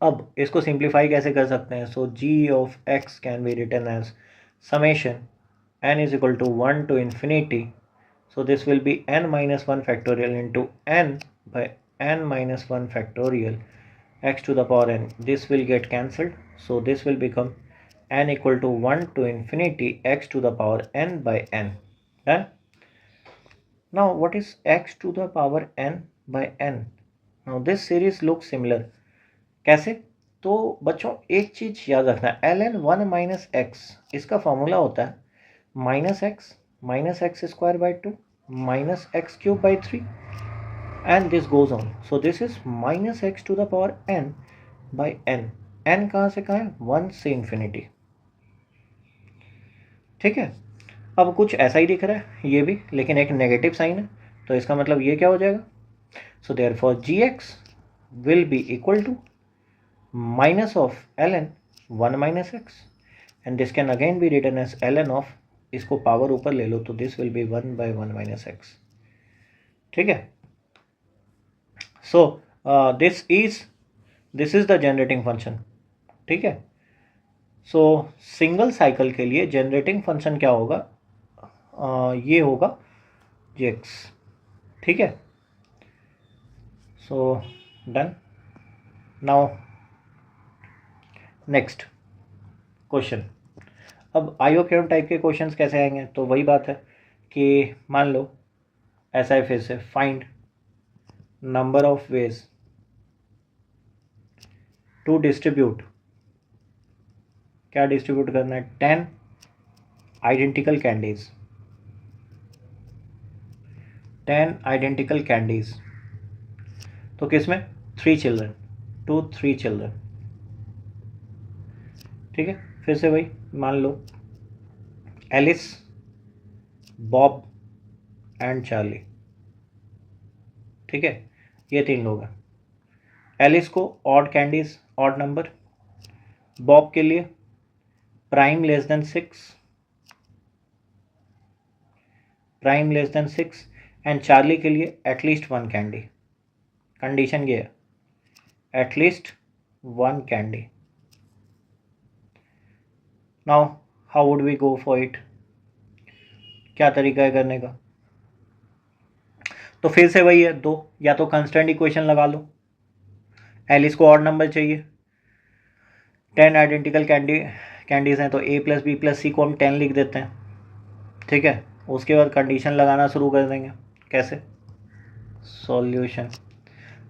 अब इसको सिंप्लीफाई कैसे कर सकते हैं, so g of x can be written as summation n is equal to 1 to infinity, so this will be n minus 1 factorial into n by n minus 1 factorial x to the power n. This will get cancelled, so this will become n equal to 1 to infinity x to the power n by n. Done. Now what is x to the power n by n? Now this series looks similar. कैसे, तो बच्चों एक चीज याद रखना, ln 1 minus x इसका formula होता है minus x square by 2 minus x cube by 3 and this goes on. So this is minus x to the power n by n. n कहाँ से कहाँ है, 1 से इन्फिनिटी। ठीक है, अब कुछ ऐसा ही दिख रहा है ये भी, लेकिन एक नेगेटिव साइन है, तो इसका मतलब ये क्या हो जाएगा, so therefore gx will be equal to minus of ln 1 minus x and this can again be written as ln of, इसको पावर ऊपर ले लो तो this will be 1 by 1 minus x. ठीक है, so this is the generating function. ठीक है, सो सिंगल साइकिल के लिए जनरेटिंग फंक्शन क्या होगा, ये होगा jx। ठीक है, so done. Now next question, अब आईओक्यूएम टाइप के क्वेश्चंस कैसे आएंगे, तो वही बात है कि मान लो ऐसा है, फिर से find number of ways to distribute, क्या डिस्ट्रीब्यूट करना है, 10 आइडेंटिकल कैंडीज, 10 आइडेंटिकल कैंडीज, तो किस में, 3 चिल्ड्रन टू 3 चिल्ड्रन। ठीक है, फिर से वही मान लो एलिस, बॉब एंड चार्ली, ठीक है, ये 3 लोग हैं। एलिस को odd candies, odd number, Bob के लिए prime less than 6, prime less than 6, and Charlie के लिए एटलीस्ट 1 कैंडी। कंडीशन ये है, at least 1 candy. Now how would we go for it, क्या तरीका है करने का? तो फिर से वही है, दो, या तो कंस्टेंट इक्वेशन लगा लो, एलिस को ऑड नंबर चाहिए, 10 आइडेंटिकल कैंडीज हैं, तो ए प्लस बी प्लस सी को हम 10 लिख देते हैं, ठीक है। उसके बाद कंडीशन लगाना शुरू कर देंगे। कैसे? सॉल्यूशन।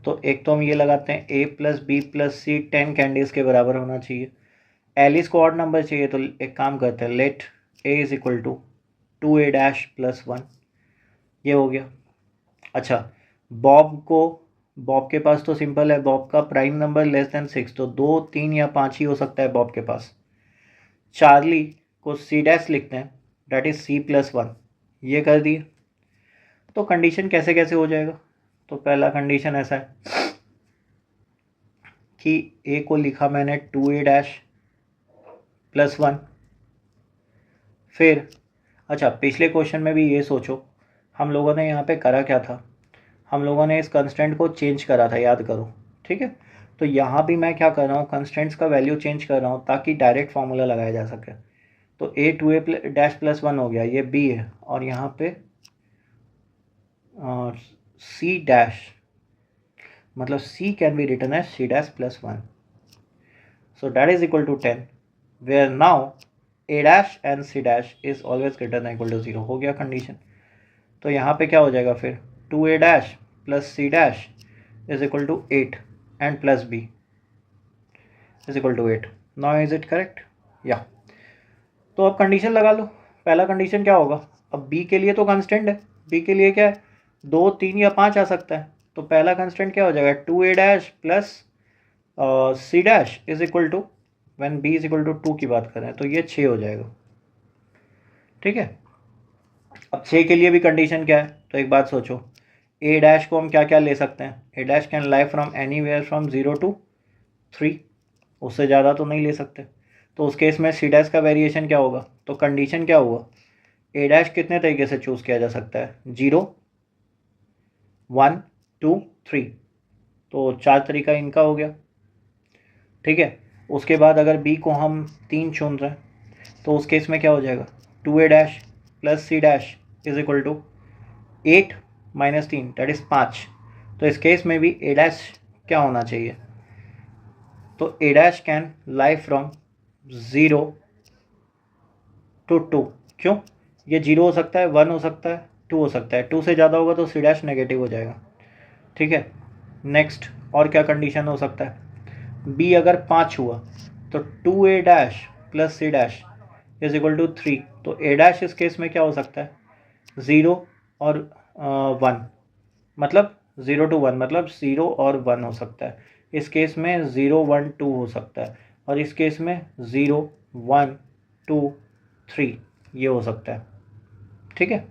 तो एक तो हम ये लगाते हैं ए प्लस बी प्लस सी 10 कैंडीज के बराबर होना चाहिए। एलिस को ऑड नंबर चाहिए, तो एक काम करते हैं, let a is equal to 2a dash plus 1, ये हो गया। अच्छा, बॉब के पास तो सिंपल है, बॉब का प्राइम नंबर लेस देन 6, तो 2, 3 या 5 ही हो सकता है बॉब के पास। चार्ली को सी डैश लिखते हैं, डैट इज सी प्लस 1, ये कर दिए। तो कंडीशन कैसे कैसे हो जाएगा? तो पहला कंडीशन ऐसा है कि ए को लिखा मैंने 2a डैश प्लस 1। फिर अच्छा, पिछले क्वेश्चन में भी ये सोचो, हम लोगों ने यहाँ पे करा क्या था, हम लोगों ने इस कंस्टेंट को चेंज करा था, याद करो, ठीक है। तो यहाँ भी मैं क्या कर रहा हूँ, कंस्टेंट्स का वैल्यू चेंज कर रहा हूँ ताकि डायरेक्ट फार्मूला लगाया जा सके। तो ए 2a डैश प्लस 1 हो गया, ये बी है, और यहाँ पे सी डैश, मतलब C can be written as C dash plus 1, so that is equal to 10, where now A dash and C dash is always greater than equal to 0, हो गया कंडीशन। तो यहाँ पे क्या हो जाएगा फिर, 2a dash plus C dash is equal to 8 and plus b is equal to 8। Now is it correct? या तो अब कंडीशन लगा लो। पहला कंडीशन क्या होगा, अब बी के लिए तो कांस्टेंट है, बी के लिए क्या है, 2, 3 या 5 आ सकता है। तो पहला कांस्टेंट क्या हो जाएगा, 2a dash plus C dash is equal to, when b is equal to 2 की बात करें तो ये 6 हो जाएगा, ठीक है। अब 6 के लिए भी कंडीशन क्या है, तो एक बात सोचो, ए डैश को हम क्या क्या ले सकते हैं, A dash can lie from anywhere from 0 to 3, उससे ज़्यादा तो नहीं ले सकते। तो उस केस में सी डैश का वेरिएशन क्या होगा, तो कंडीशन क्या हुआ, ए डैश कितने तरीके से चूज़ किया जा सकता है, 0, 1, 2, 3, तो 4 तरीका इनका हो गया, ठीक है। उसके बाद अगर बी को हम 3 चुन रहे हैं तो उस केस में क्या हो जाएगा, 2a dash plus C dash is equal to 8 minus 3 that is 5। तो इस केस में भी ए डैश क्या होना चाहिए, तो A dash can lie from 0 to 2, क्यों, ये 0 हो सकता है, 1 हो सकता है, 2 हो सकता है, 2 से ज़्यादा होगा तो सी डैश नेगेटिव हो जाएगा, ठीक है। नेक्स्ट और क्या कंडीशन हो सकता है, बी अगर 5 हुआ तो 2a dash plus C dash is equal to 3, तो ए डैश इस केस में क्या हो सकता है, 0 और 1, मतलब 0 to 1 मतलब 0 और 1 हो सकता है। इस केस में 0, 1, 2 हो सकता है, और इस केस में 0, 1, 2, 3 ये हो सकता है, ठीक है।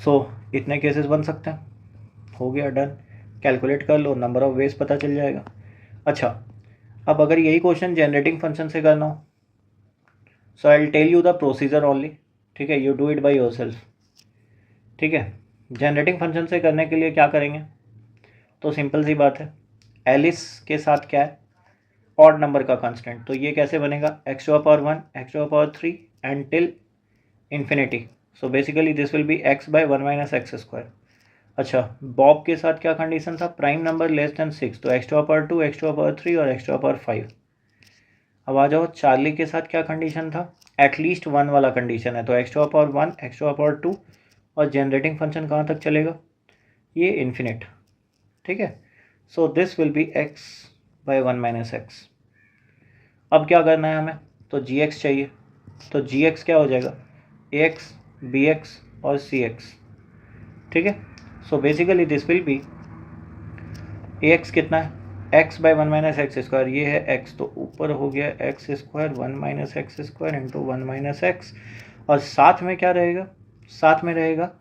सो इतने केसेस बन सकते हैं, हो गया, डन। कैलकुलेट कर लो, नंबर ऑफ वेज पता चल जाएगा। अच्छा, अब अगर यही क्वेश्चन जनरेटिंग फंक्शन से करना हो, so I will tell you the procedure only, ठीक है, you do it by yourself, ठीक है। जनरेटिंग फंक्शन से करने के लिए क्या करेंगे, तो सिंपल सी बात है, एलिस के साथ क्या है, ऑड नंबर का कांस्टेंट, तो ये कैसे बनेगा, x to the power 1, x to the power 3 and till infinity, so basically this will be x by 1 minus x square. अच्छा, बॉब के साथ क्या कंडीशन था, प्राइम नंबर लेस देन 6, तो x to the power 2, x to the power 3 और x to the power 5। अब आ जाओ, Charlie के साथ क्या कंडीशन था, एटलीस्ट 1 वाला कंडीशन है, तो x to the power 1, x to the power 2, और जनरेटिंग फंक्शन कहाँ तक चलेगा, ये इन्फिनिट, ठीक है। So this will be x by 1 minus x. अब क्या करना है हमें, तो gx चाहिए, तो gx क्या हो जाएगा, ax, bx और cx, ठीक है। So basically this will be ax कितना है, x by 1 minus x square, ये है x तो ऊपर हो गया x square 1 minus x square into 1 minus x, और साथ में क्या रहेगा, साथ में रहेगा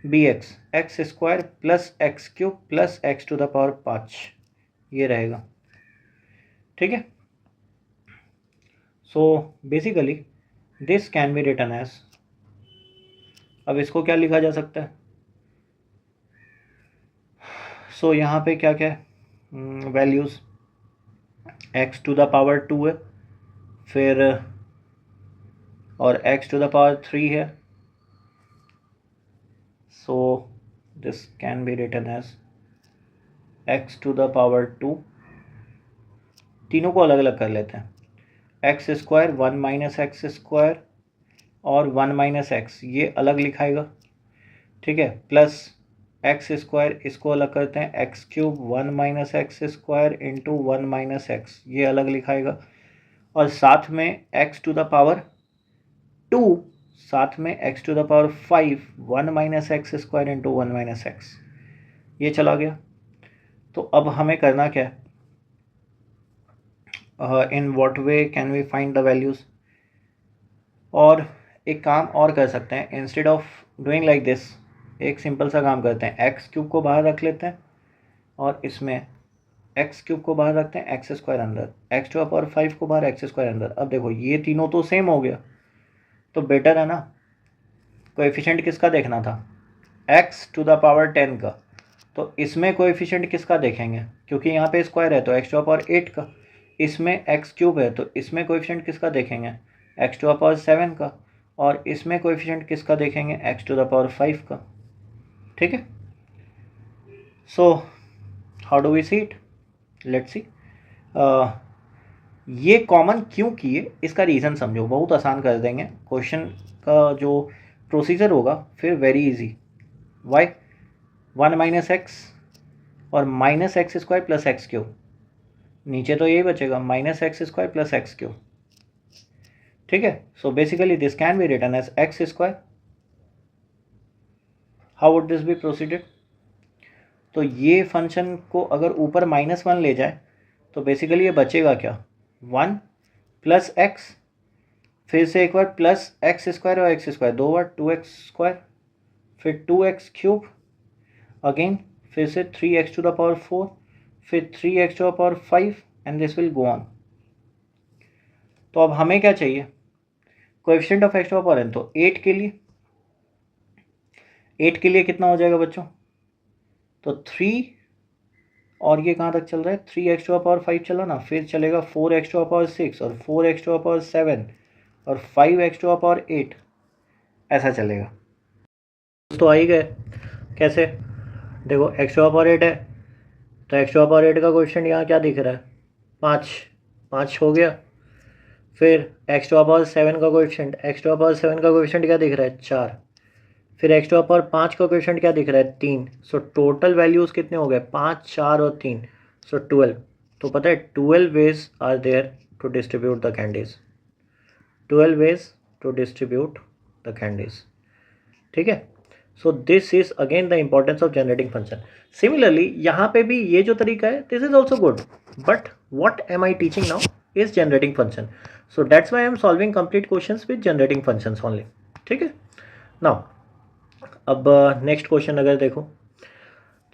b x square plus x cube plus x to the power 5, ये रहेगा। ठीक है, so basically this can be written as, अब इसको क्या लिखा जा सकता है, सो यहाँ पे क्या क्या है values, x to the power 2 है, फिर और एक्स टू द पावर 3 है, so this can be written as x to the power 2, तीनों को अलग अलग कर लेते हैं, x square 1 minus x square और 1 माइनस एक्स, ये अलग लिखाएगा। ठीक है, प्लस एक्स स्क्वायर, इसको अलग करते हैं, x cube 1 minus x square into 1 minus x, ये अलग लिखाएगा, और साथ में एक्स टू द पावर 2, साथ में x to the power 5 1 minus x square into 1 minus x, ये चला गया। तो अब हमें करना क्या है, in what way can we find the values, और एक काम और कर सकते हैं, instead of doing like this एक सिंपल सा काम करते हैं, एक्स क्यूब को बाहर रख लेते हैं और इसमें एक्स क्यूब को बाहर रखते हैं, एक्स स्क्वायर अंदर, एक्स टू द पावर 5 को बाहर, एक्स स्क्वायर अंदर। अब देखो ये तीनों तो सेम हो गया, तो बेटर है ना, कोएफिशिएंट किसका देखना था, एक्स टू द पावर 10 का, तो इसमें कोएफिशिएंट किसका देखेंगे, क्योंकि यहाँ पे स्क्वायर है तो एक्स टू द पावर 8 का, इसमें एक्स क्यूब है तो इसमें कोएफिशिएंट किसका देखेंगे, एक्स टू द पावर 7 का, और इसमें कोएफिशिएंट किसका देखेंगे, एक्स टू द पावर 5 का। ठीक है, so how do we see it, let's see, ये कॉमन क्यों किए इसका रीज़न समझो, बहुत आसान कर देंगे क्वेश्चन का जो प्रोसीजर होगा, फिर very easy. Y 1 minus x और minus x square plus x cube, नीचे तो यही बचेगा minus x square plus x cube. ठीक है, so basically this can be written as X square, how would this be proceeded, तो ये function को अगर ऊपर -1 ले जाए तो बेसिकली ये बचेगा क्या, 1 प्लस एक्स, फिर से एक बार प्लस एक्स स्क्वायर और एक्स स्क्वायर, दो बार 2x स्क्वायर, फिर 2x क्यूब अगेन, फिर से 3x टू द पावर 4, फिर 3x to the power 5 and this will go on. तो अब हमें क्या चाहिए, coefficient of x to the power n, तो 8 के लिए कितना हो जाएगा बच्चों, तो 3, और ये कहाँ तक चल रहा है, 3x टू द पावर 5 चला ना, फिर चलेगा 4x टू द पावर 6 और 4x टू द पावर 7 और 5x टू द पावर 8, ऐसा चलेगा। तो आ ही गए, कैसे, देखो x टू द पावर 8 है, तो x टू द पावर 8 का कोएफिशिएंट यहाँ क्या दिख रहा है, 5 हो गया, फिर x टू द पावर 7 का coefficient, x to the power 7 का कोएफिशिएंट क्या दिख रहा है, 4, फिर x टू द पावर 5 का कोएफिशिएंट क्या दिख रहा है, 3, सो टोटल वैल्यूज़ कितने हो गए, 5, 4 और 3, सो 12। तो पता है 12 ways are there to distribute the candies, 12 ways to distribute the candies. ठीक है, so this is again the importance of generating function. Similarly यहाँ पे भी ये जो तरीका है, this is also good, but what am I teaching now is generating function, so that's why I am solving complete questions with generating functions only. ठीक है, now अब नेक्स्ट क्वेश्चन अगर देखो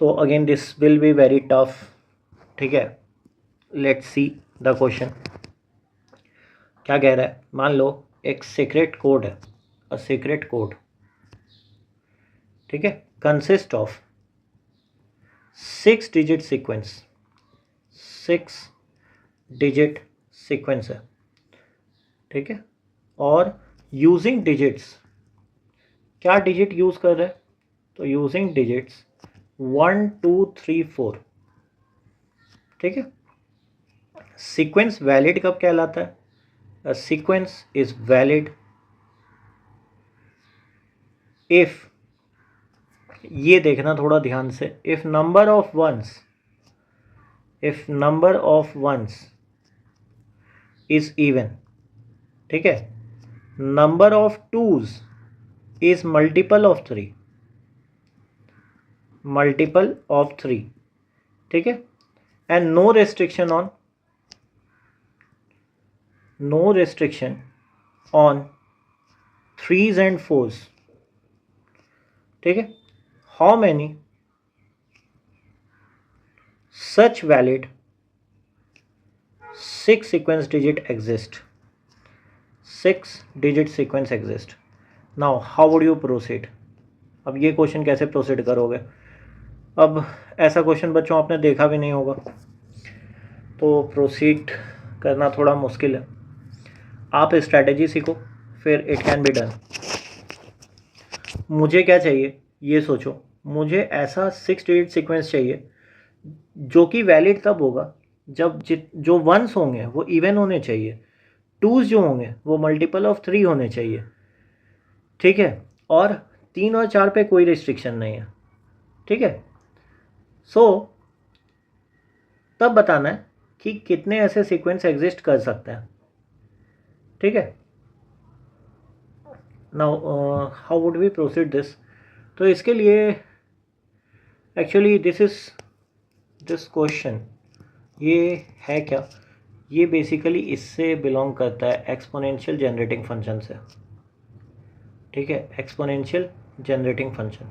तो again this will be very tough. ठीक है, let's see the question क्या कह रहा है, मान लो एक सीक्रेट कोड है, अ सीक्रेट कोड, ठीक है, consist of 6 digit sequence, 6 digit sequence है, ठीक है, और यूजिंग डिजिट्स, क्या डिजिट यूज़ कर रहे हैं, तो यूजिंग डिजिट्स 1 2 3 4, ठीक है। सीक्वेंस वैलिड कब कहलाता है, a sequence is valid if, ये देखना थोड़ा ध्यान से, if number of ones is even, ठीक है, number of twos is multiple of 3, ठीक है, and no restriction on threes and fours. ठीक है, how many such valid 6 sequence digit exist? 6 digit sequence exist. Now how would you proceed? अब ये question कैसे proceed करोगे? अब ऐसा क्वेश्चन बच्चों आपने देखा भी नहीं होगा, तो प्रोसीड करना थोड़ा मुश्किल है. आप स्ट्रैटेजी सीखो, फिर इट कैन बी डन. मुझे क्या चाहिए ये सोचो. मुझे ऐसा 6 डिजिट सीक्वेंस चाहिए जो कि वैलिड तब होगा जब जो वंस होंगे वो इवन होने चाहिए, टूज जो होंगे वो मल्टीपल ऑफ 3 होने चाहिए. ठीक है, और 3 और 4 पे कोई रिस्ट्रिक्शन नहीं है. ठीक है, सो तब बताना है कि कितने ऐसे सीक्वेंस एग्जिस्ट कर सकते हैं. ठीक है, now how would we proceed this? तो इसके लिए एक्चुअली दिस क्वेश्चन ये है क्या, ये बेसिकली इससे बिलोंग करता है एक्सपोनेंशियल जनरेटिंग फंक्शन से. ठीक है, एक्सपोनेंशियल जनरेटिंग फंक्शन.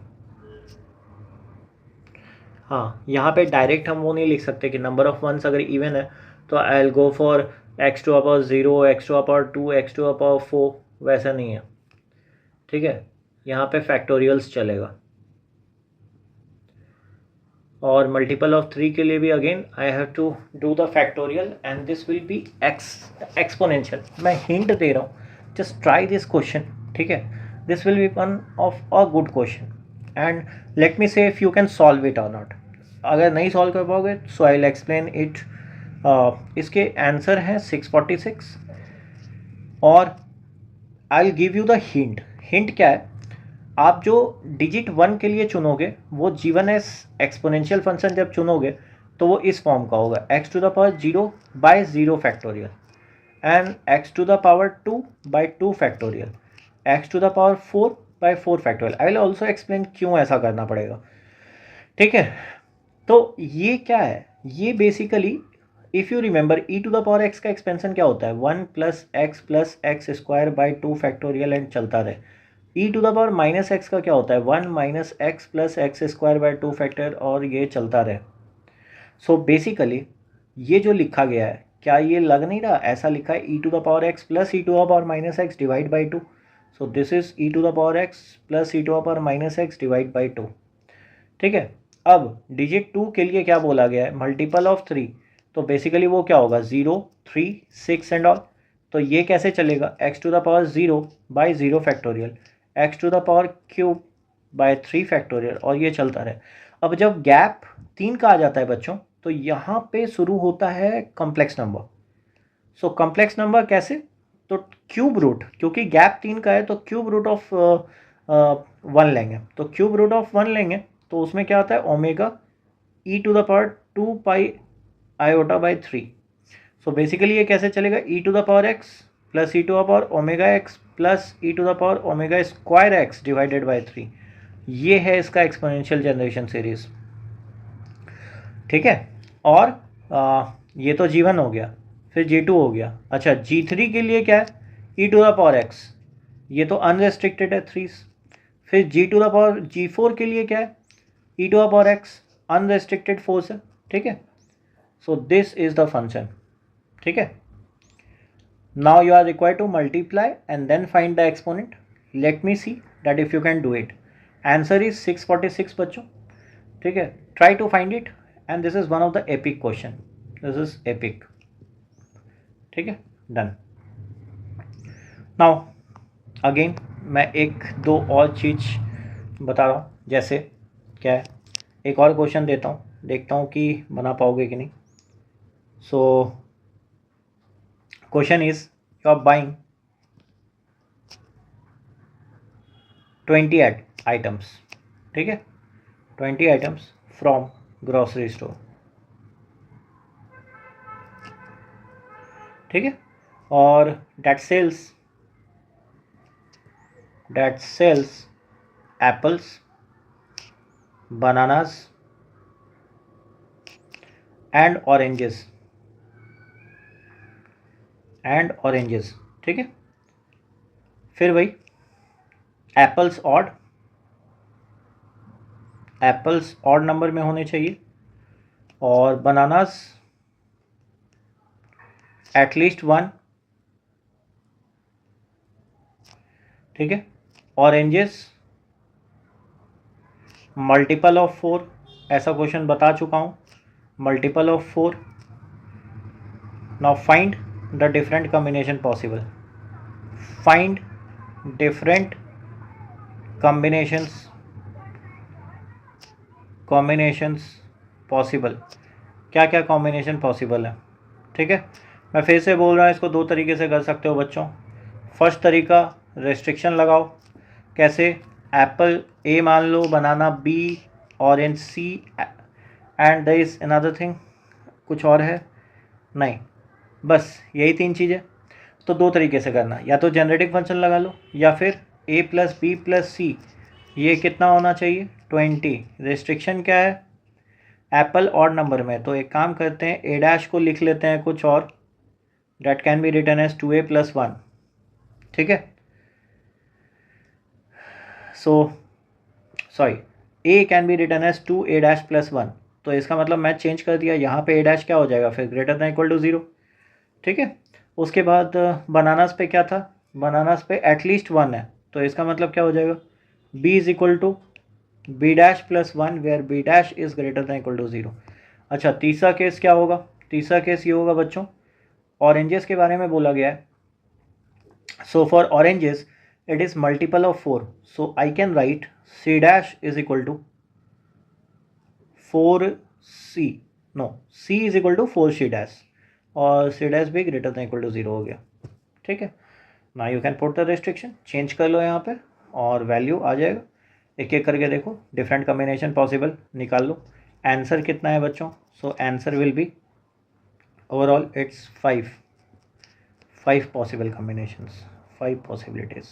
हाँ, यहाँ पे डायरेक्ट हम वो नहीं लिख सकते कि नंबर ऑफ वंस अगर इवन है तो I will go for x to the power 0, x to the power 2, x to the power 4. वैसा नहीं है. ठीक है, यहाँ पे फैक्टोरियल्स चलेगा. और मल्टीपल ऑफ 3 के लिए भी again I have to do the factorial and this will be exponential. मैं हिंट दे रहा हूँ, जस्ट ट्राई दिस क्वेश्चन. ठीक है, this will be one of a good question and let me say if you can solve it और not. अगर नहीं solve कर पाओगे so I will explain it. इसके आंसर हैं 646 और I will give you the hint. Hint क्या है, आप जो डिजिट 1 के लिए चुनोगे वो G1 एस एक्सपोनेंशियल फंक्शन जब चुनोगे तो वो इस फॉर्म का होगा x to the power 0 by 0 factorial and x to the power 2 by 2 factorial, x to the power 4 by 4 factorial. I will also explain क्यों ऐसा करना पड़ेगा. ठीक है, तो ये क्या है, ये basically if you remember E to the power X का एक्सपेंशन क्या होता है, 1 plus X square by 2 factorial and चलता रहे. E to the power minus X का क्या होता है, 1 minus X plus X square by 2 factor और ये चलता रहे. सो बेसिकली ये जो लिखा गया है, क्या ये लग नहीं रहा, ऐसा लिखा है E to the power X plus E to the power minus X divide by 2. So this is E to the power X plus E to the power minus X divide by 2. ठीक है, अब digit 2 के लिए क्या बोला गया है, multiple of 3. तो बेसिकली वो क्या होगा, 0, 3, 6 एंड ऑल. तो ये कैसे चलेगा, x to the power 0 by 0 factorial, x to the power cube by 3 factorial और ये चलता रहे. अब जब गैप 3 का आ जाता है बच्चों तो यहाँ पे शुरू होता है complex number. So complex number कैसे, तो क्यूब रूट, क्योंकि गैप 3 का है तो क्यूब रूट ऑफ 1 लेंगे. तो क्यूब रूट ऑफ 1 लेंगे तो उसमें क्या आता है, omega E to the power 2 pi iota by 3. So basically ये कैसे चलेगा, E to the power X plus E to the power omega X plus E to the power omega square X divided by 3. ये है इसका exponential generation series. ठीक है, और ये तो G1 हो गया, फिर G2 हो गया. अच्छा, G3 के लिए क्या है, E to the power x, ये तो अनरेस्ट्रिक्टेड है 3. फिर G to the power G4 के लिए क्या है, E to the power X unrestricted 4 है. ठीक है, so this is the function. ठीक है, now you are required to multiply and then find the exponent. Let me see that if you can do it. Answer is 646 बच्चों. ठीक है, try to find it and this is one of the epic question. This is epic. ठीक है, done. Now again मैं एक दो और चीज़ बता रहा हूँ. जैसे क्या है, एक और क्वेश्चन देता हूँ, देखता हूँ कि बना पाओगे कि नहीं. So question is, you are buying 20 items. ठीक है, 20 आइटम्स फ्रॉम ग्रॉसरी स्टोर. ठीक है, और that sells apples, bananas, and oranges, and oranges, ठीक है। फिर वही apples odd, apples odd number में होने चाहिए, और बनानास एटलीस्ट 1, ठीक है। ऑरेंजेस मल्टीपल ऑफ 4, ऐसा क्वेश्चन बता चुका हूँ, multiple of 4। Now find the different combination possible, find different combinations possible, क्या क्या कॉम्बिनेशन पॉसिबल है, ठीक है। मैं फिर से बोल रहा हूँ, इसको दो तरीके से कर सकते हो बच्चों। फर्स्ट तरीका रेस्ट्रिक्शन लगाओ, कैसे, एप्पल ए मान लो, banana B, orange C, and there is another thing, कुछ और है नहीं, बस यही 3 चीज़ें। तो दो तरीके से करना, या तो जनरेटिंग फंक्शन लगा लो, या फिर a प्लस बी प्लस सी, ये कितना होना चाहिए 20। रेस्ट्रिक्शन क्या है, एप्पल ऑड नंबर में, तो एक काम करते हैं ए डैश को लिख लेते हैं कुछ और, that can be written as 2a + 1, ठीक है। So sorry, a can be written as 2a' + 1, तो इसका मतलब मैं चेंज कर दिया, यहाँ पे a' क्या हो जाएगा फिर, ग्रेटर दैन इक्वल टू 0, ठीक है। उसके बाद बनानास पे क्या था, बनानास पे एटलीस्ट 1 है, तो इसका मतलब क्या हो जाएगा, b is equal to b' + 1 where b' is greater than equal to 0। अच्छा, तीसरा केस क्या होगा, तीसरा केस ये होगा बच्चों, ऑरेंजेस के बारे में बोला गया है। So for oranges it is multiple of 4, so I can write c dash is equal to 4c, no, c is equal to 4c dash, और c dash भी greater than equal to 0 हो गया, ठीक है। now you can put the restriction, change कर लो यहाँ पे और वैल्यू आ जाएगा। एक एक करके देखो, डिफरेंट कम्बिनेशन पॉसिबल निकाल लो। आंसर कितना है बच्चों, so answer will be overall it's 5 possible combinations, 5 possibilities,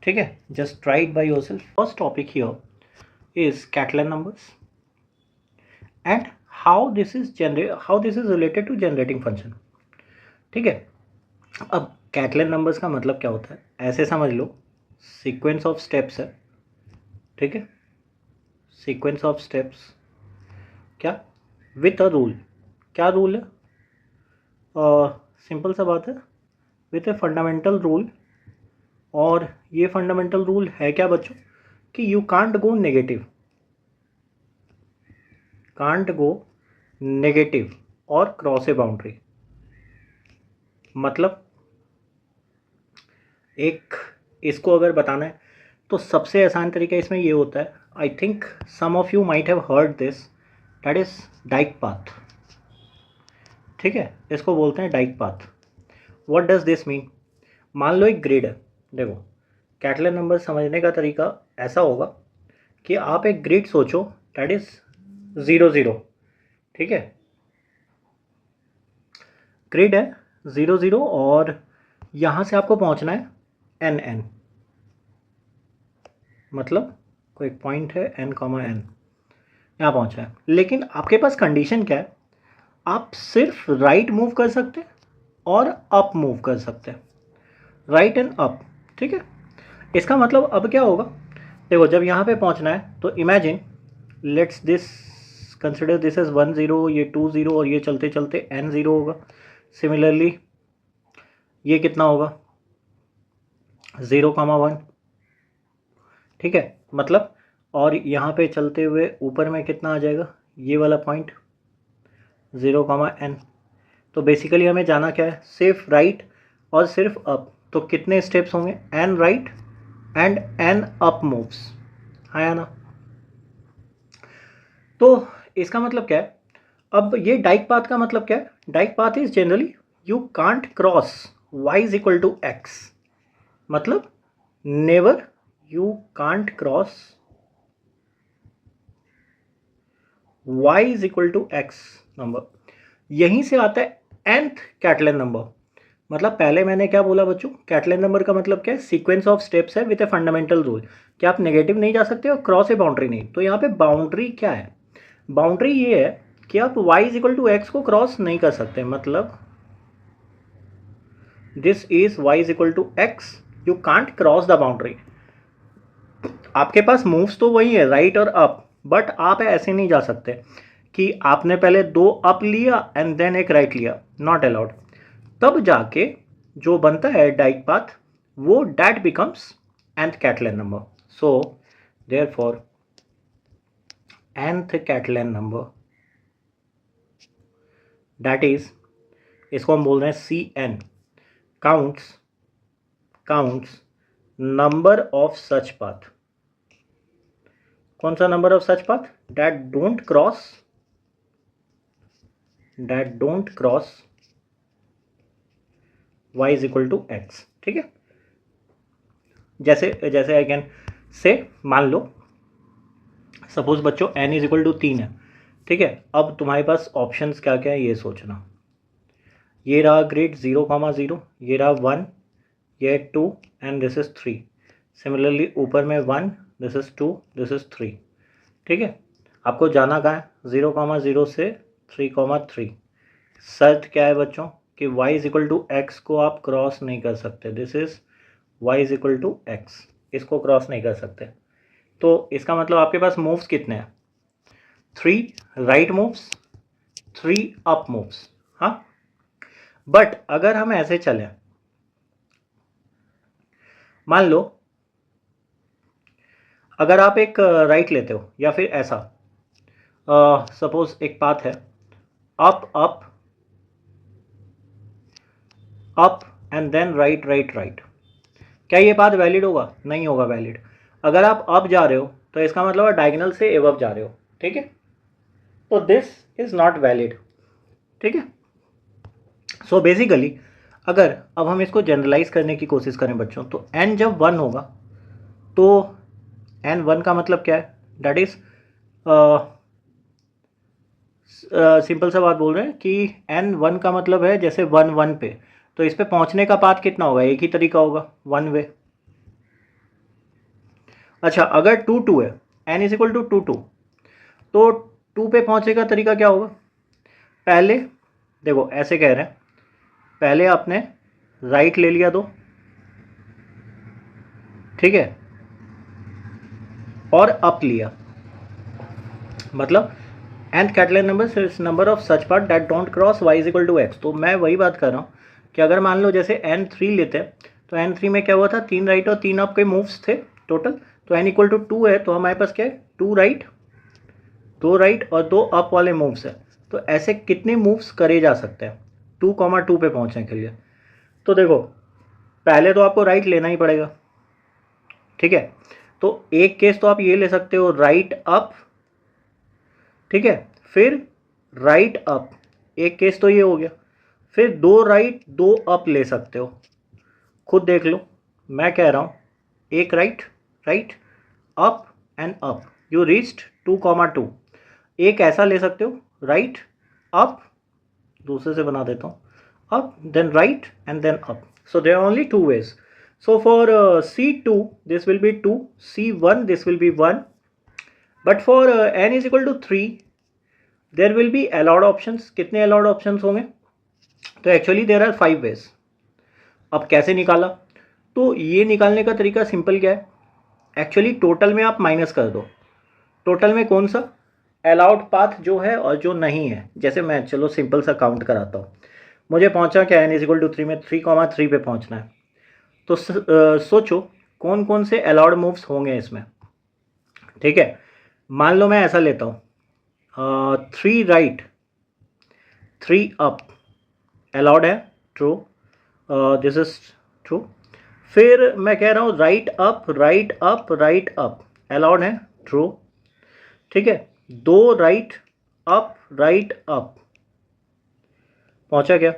ठीक है। Just try it by yourself. First topic here is Catalan numbers and how this is related to generating function, ठीक है। अब Catalan numbers का मतलब क्या होता है, ऐसे समझ लो, सीक्वेंस ऑफ स्टेप्स है, ठीक है, सीक्वेंस ऑफ स्टेप्स, क्या, विथ अ रूल, क्या रूल है, सिंपल सा बात है, विथ ए फंडामेंटल रूल, और ये फंडामेंटल रूल है क्या बच्चों, कि यू कांट गो नेगेटिव और क्रॉस ए बाउंड्री। मतलब एक इसको अगर बताना है तो सबसे आसान तरीका इसमें ये होता है, I think some of you might have heard this, that is Dyck path, ठीक है, इसको बोलते हैं Dyck path. What does this mean, मान लो एक ग्रिड है, देखो कैटलन नंबर समझने का तरीका ऐसा होगा कि आप एक ग्रिड सोचो, दैट इज 0 0, ठीक है, ग्रिड है 0 0, और यहाँ से आपको पहुँचना है n n, मतलब कोई पॉइंट है n, यहाँ पहुँचना है, लेकिन आपके पास कंडीशन क्या है, आप सिर्फ राइट मूव कर सकते हैं और अप मूव कर सकते हैं, राइट एंड अप, ठीक है। इसका मतलब अब क्या होगा, देखो जब यहाँ पे पहुँचना है तो imagine, let's this consider this is 1 0, ये 2 0, और ये चलते चलते n 0 होगा। सिमिलरली ये कितना होगा 0, 1, ठीक है, मतलब, और यहाँ पे चलते हुए ऊपर में कितना आ जाएगा, ये वाला पॉइंट 0, n। तो बेसिकली हमें जाना क्या है, सिर्फ राइट और सिर्फ अप, तो कितने स्टेप्स होंगे, n right and n up moves, है ना। तो इसका मतलब क्या है, अब ये डाइक पाथ का मतलब क्या है, Dyck path is generally you can't cross y is equal to x, मतलब never you can't cross y is equal to x number, यहीं से आता है nth कैटलन नंबर। मतलब पहले मैंने क्या बोला बच्चों, कैटलन नंबर का मतलब क्या है, सीक्वेंस ऑफ स्टेप्स है विद ए फंडामेंटल रूल, कि आप नेगेटिव नहीं जा सकते और क्रॉस ए बाउंड्री नहीं। तो यहाँ पे बाउंड्री क्या है, बाउंड्री ये है कि आप y is equal to x को क्रॉस नहीं कर सकते, मतलब this is y is equal to x, you can't cross the boundary. आपके पास मूव्स तो वही है राइट और अप, बट आप ऐसे नहीं जा सकते कि आपने पहले 2 अप लिया एंड देन एक राइट लिया, नॉट अलाउड। तब जाके जो बनता है डाइक पाथ वो that becomes nth Catalan number. So therefore nth Catalan number that is, इसको हम बोल रहे हैं Cn, counts number of such path. कौन सा number of such path? That don't cross y is equal to X. ठीक है, जैसे आई कैन से, मान लो सपोज बच्चों n इज इक्वल टू 3 है। ठीक है, अब तुम्हारे पास ऑप्शंस क्या क्या है ये सोचना। ये रहा ग्रिड 0,0, ये रहा 1, ये 2 एंड दिस इज 3। सिमिलरली ऊपर में 1, दिस इज 2, दिस इज 3। ठीक है, आपको जाना कहाँ है? 0,0 से 3,3। शर्त क्या है बच्चों कि y is equal to x को आप क्रॉस नहीं कर सकते। This is y is equal to x, इसको क्रॉस नहीं कर सकते। तो इसका मतलब आपके पास मूव्स कितने हैं? 3 राइट मूव्स, 3 अप मूव्स। हाँ, बट अगर हम ऐसे चलें, मान लो अगर आप एक राइट लेते हो या फिर ऐसा, सपोज एक पाथ है up up up and then right right right, क्या ये पाथ वैलिड होगा? नहीं होगा वैलिड। अगर आप अप जा रहे हो तो इसका मतलब है डायगोनल से एबव जा रहे हो। ठीक है, तो दिस इज नॉट वैलिड। ठीक है, सो बेसिकली अगर अब हम इसको जनरलाइज करने की कोशिश करें बच्चों, तो n जब 1 होगा तो n 1 का मतलब क्या है? दैट इज सिंपल सा बात बोल रहे हैं कि n 1 का मतलब है जैसे 1 1 पे, तो इस पे पहुंचने का पाथ कितना होगा? एक ही तरीका होगा, 1 वे। अच्छा, अगर 2 2 है, n इज इक्वल टू 2 2, तो 2 पे पहुंचने का तरीका क्या होगा? पहले देखो ऐसे कह रहे हैं, पहले आपने राइट ले लिया 2, ठीक है, और अप लिया, मतलब nth Catalan number is number of such part that don't cross y is equal to X. तो मैं वही बात कर रहा हूँ कि अगर मान लो जैसे n3 लेते हैं, तो n3 में क्या हुआ था? 3 राइट और 3 अप के मूव्स थे टोटल, तो n इक्वल टू 2 है, तो हमारे पास क्या है? 2 राइट, 2 राइट और 2 अप वाले मूव्स है। तो ऐसे कितने मूव्स करे जा सकते हैं 2,2 पे पहुँचने के लिए? तो देखो पहले तो आपको राइट लेना ही पड़ेगा। ठीक है, तो एक केस तो आप ये ले सकते हो राइट अप, ठीक है, फिर राइट अप, एक केस तो ये हो गया। फिर 2 राइट 2 अप ले सकते हो, खुद देख लो। मैं कह रहा हूँ एक right right up and up, you reached 2,2। एक ऐसा ले सकते हो राइट अप, दूसरे से बना देता हूँ, up then right and then up. So there are only 2 ways. So for C2 this will be 2, C1 this will be 1, but for n is equal to 3 there will be allowed options. कितने allowed options होंगे? तो actually there are 5 ways. अब कैसे निकाला? तो ये निकालने का तरीका सिंपल क्या है? एक्चुअली टोटल में आप माइनस कर दो, टोटल में कौन सा अलाउड पाथ जो है और जो नहीं है। जैसे मैं चलो सिंपल सा काउंट कराता हूँ, मुझे पहुँचा क्या? n इज इक्वल टू 3 में 3,3 पे पहुँचना है, तो सोचो कौन कौन से अलाउड मूव्स होंगे इसमें। ठीक है, मान लो मैं ऐसा लेता हूँ 3 राइट 3 अप अलाउड है, ट्रू, दिस इज ट्रू। फिर मैं कह रहा हूँ right up right up right up allowed है, ट्रू। ठीक है, 2 राइट अप राइट अप पहुँचा क्या?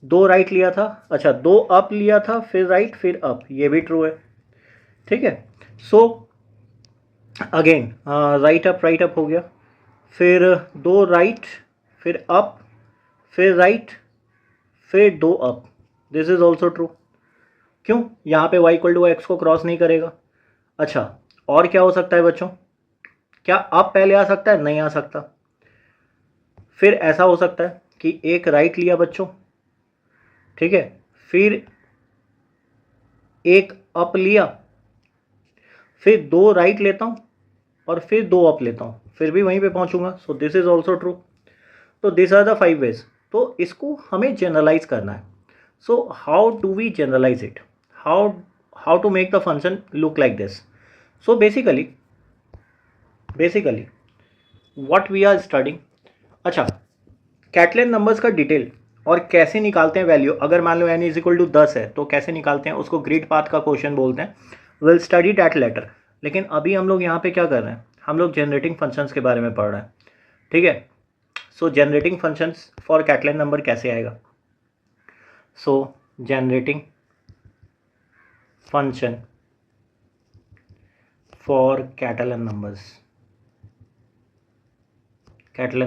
2 राइट लिया था, अच्छा 2 अप लिया था, फिर राइट फिर अप, ये भी ट्रू है। ठीक है, सो अगेन राइट अप हो गया, फिर 2 राइट फिर अप फिर राइट फिर 2 up, this is also true. क्यों? यहाँ पे y इक्वल टू एक्स को क्रॉस नहीं करेगा। अच्छा, और क्या हो सकता है बच्चों? क्या अप पहले आ सकता है? नहीं आ सकता। फिर ऐसा हो सकता है कि एक राइट लिया बच्चों, ठीक है, फिर एक अप लिया, फिर दो राइट लेता हूँ और फिर दो अप लेता हूँ, फिर भी वहीं पे पहुँचूंगा. So this is also true. तो दिस आर द 5 वेज. तो इसको हमें जनरलाइज करना है. So how do we generalize it, how to make the function look like this. So basically what we are studying. अच्छा, कैटलन नंबर्स का detail और कैसे निकालते हैं वैल्यू. अगर मान लो n इज इक्वल टू 10 है तो कैसे निकालते हैं उसको ग्रिड पाथ का क्वेश्चन बोलते हैं. Will study that later. लेकिन अभी हम लोग यहाँ पे क्या कर रहे हैं, हम लोग जनरेटिंग फंक्शंस के बारे में पढ़ रहे हैं. ठीक है. So generating functions for Catalan number कैसे आएगा. So generating function for Catalan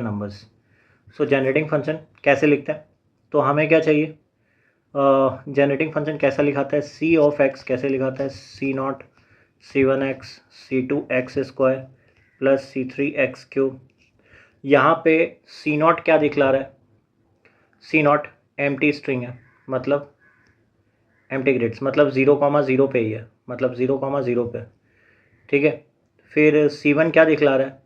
numbers. So generating function कैसे लिखते हैं, तो हमें क्या चाहिए, जनरेटिंग फंक्शन कैसा लिखाता है, सी ऑफ एक्स कैसे लिखाता है, C not C1x C2x square plus C3x cube. यहाँ पे सी नॉट क्या दिखला रहा है, सी नॉट एम्प्टी स्ट्रिंग है, मतलब एम्प्टी ग्रिड्स, मतलब 0,0 पे ही है, मतलब 0,0 पे. ठीक है. फिर C1 क्या दिखला रहा है,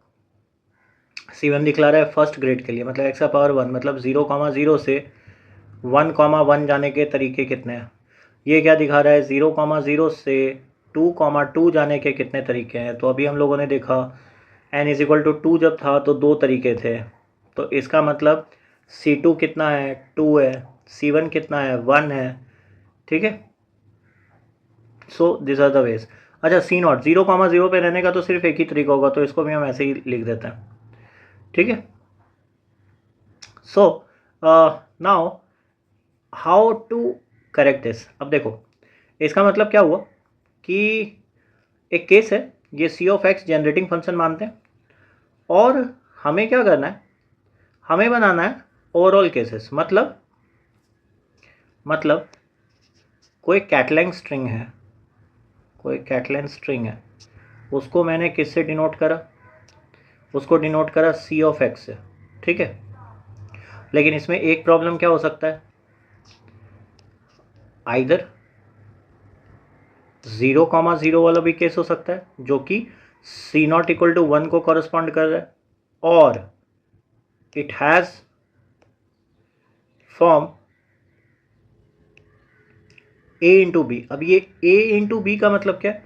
C1 दिखला रहा है फर्स्ट ग्रिड के लिए, मतलब x का पावर 1, मतलब 0,0 से 1,1 जाने के तरीके कितने हैं. ये क्या दिखा रहा है, 0,0 से 2,2 जाने के कितने तरीके हैं. तो अभी हम लोगों ने देखा n इज इक्वल टू 2 जब था तो दो तरीके थे. तो इसका मतलब C2 कितना है, 2 है, C1 कितना है, 1 है. ठीक है. So this are the ways. अच्छा, C0 0,0 पे रहने का तो सिर्फ एक ही तरीका होगा, तो इसको भी हम ऐसे ही लिख देते हैं. ठीक है. So now how to correct this. अब देखो इसका मतलब क्या हुआ कि एक केस है, ये सी ऑफ एक्स जनरेटिंग फंक्शन मानते हैं और हमें क्या करना है, हमें बनाना है ओवरऑल केसेस. मतलब कोई कैटलाइन स्ट्रिंग है, उसको मैंने किससे डिनोट करा, उसको डिनोट करा सी ऑफ एक्स से. ठीक है. लेकिन इसमें एक प्रॉब्लम क्या हो सकता है, आइदर 0,0 वाला भी केस हो सकता है जो कि C0 इक्वल टू 1 को कॉरस्पॉन्ड कर रहा है, और it has form A into B. अब ये A इंटू बी का मतलब क्या है,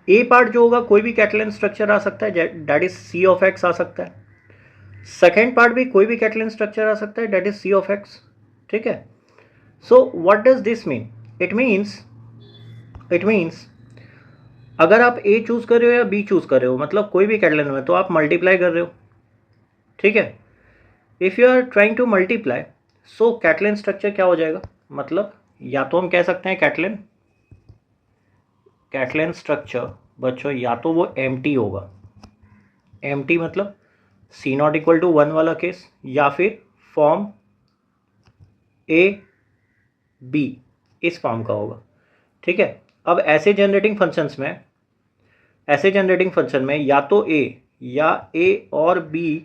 ए पार्ट जो होगा कोई भी कैटलाइन स्ट्रक्चर आ सकता है, that is C of X आ सकता है. सेकेंड पार्ट भी कोई भी कैटलाइन स्ट्रक्चर आ सकता है, that is C of X. ठीक है. So what does this mean, it means अगर आप ए चूज कर रहे हो या बी चूज कर रहे हो, मतलब कोई भी कैटलाइन में, तो आप मल्टीप्लाई कर रहे हो. ठीक है. If you are trying to multiply, so कैटलाइन स्ट्रक्चर क्या हो जाएगा, मतलब या तो हम कह सकते हैं कैटलाइन स्ट्रक्चर बच्चों, या तो वो एम्प्टी होगा, एम्प्टी मतलब C0 इक्वल टू 1 वाला केस, या फिर फॉर्म A B इस फॉर्म का होगा. ठीक है. अब ऐसे जनरेटिंग फंक्शन में या तो A या A और B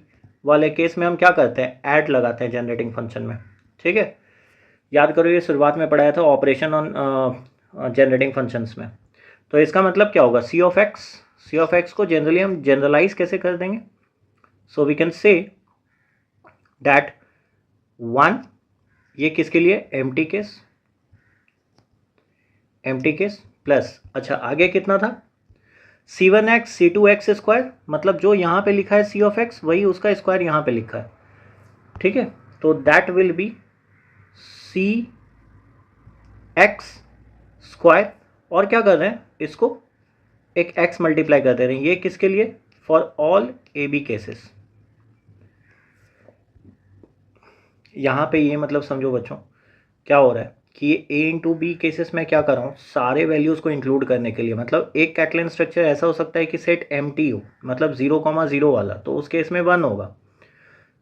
वाले केस में हम क्या करते हैं, ऐड लगाते हैं जनरेटिंग फंक्शन में. ठीक है. याद करो ये शुरुआत में पढ़ाया था ऑपरेशन ऑन जनरेटिंग फंक्शंस में. तो इसका मतलब क्या होगा, सी ऑफ एक्स को जनरली हम जनरलाइज कैसे कर देंगे. So we can say that 1, ये किसके लिए, एम्प्टी केस प्लस, अच्छा आगे कितना था, C1x C2x स्क्वायर, मतलब जो यहाँ पे लिखा है सी ऑफ एक्स वही उसका स्क्वायर यहाँ पे लिखा है. ठीक है. तो that will be C x square, और क्या कर रहे हैं, इसको एक x मल्टीप्लाई कर दे रहे हैं. ये किसके लिए, for all A B cases. यहाँ पे ये मतलब समझो बच्चों क्या हो रहा है कि ये ए इंटू बी केसेस में क्या कर रहा हूँ, सारे वैल्यूज़ को इंक्लूड करने के लिए. मतलब एक कैटलाइन स्ट्रक्चर ऐसा हो सकता है कि सेट एम्प्टी हो, मतलब 0,0 वाला, तो उस केस में 1 होगा.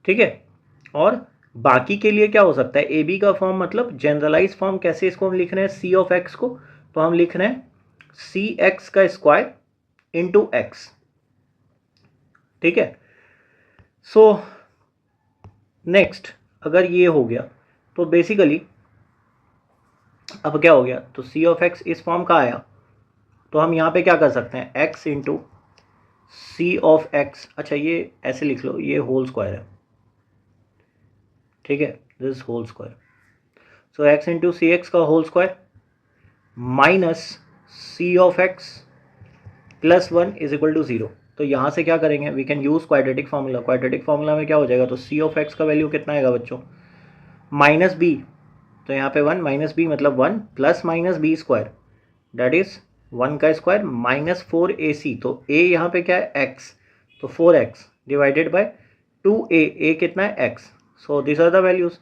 ठीक है. और बाकी के लिए क्या हो सकता है, ए बी का फॉर्म, मतलब जनरलाइज फॉर्म कैसे इसको हम लिख रहे हैं सी ऑफ एक्स को, तो हम लिख रहे हैं सी एक्स का स्क्वायर इंटू एक्स. ठीक है. सो नेक्स्ट अगर ये हो गया तो बेसिकली अब क्या हो गया, तो सी ऑफ एक्स इस फॉर्म का आया, तो हम यहाँ पे क्या कर सकते हैं, X into C of X, अच्छा ये ऐसे लिख लो, ये होल स्क्वायर है, ठीक है, this whole square, so X into C X का whole square minus C of X plus 1 is equal to 0। तो यहाँ से क्या करेंगे, we can use quadratic formula, quadratic formula में क्या हो जाएगा, तो सी ऑफ एक्स का वैल्यू कितना आएगा बच्चों, माइनस बी, तो यहाँ पे 1 माइनस बी मतलब 1 plus minus B square that is 1 का स्क्वायर माइनस 4ac, तो a यहाँ पे क्या है x, तो 4x divided by 2a, a कितना है x, so this are the values.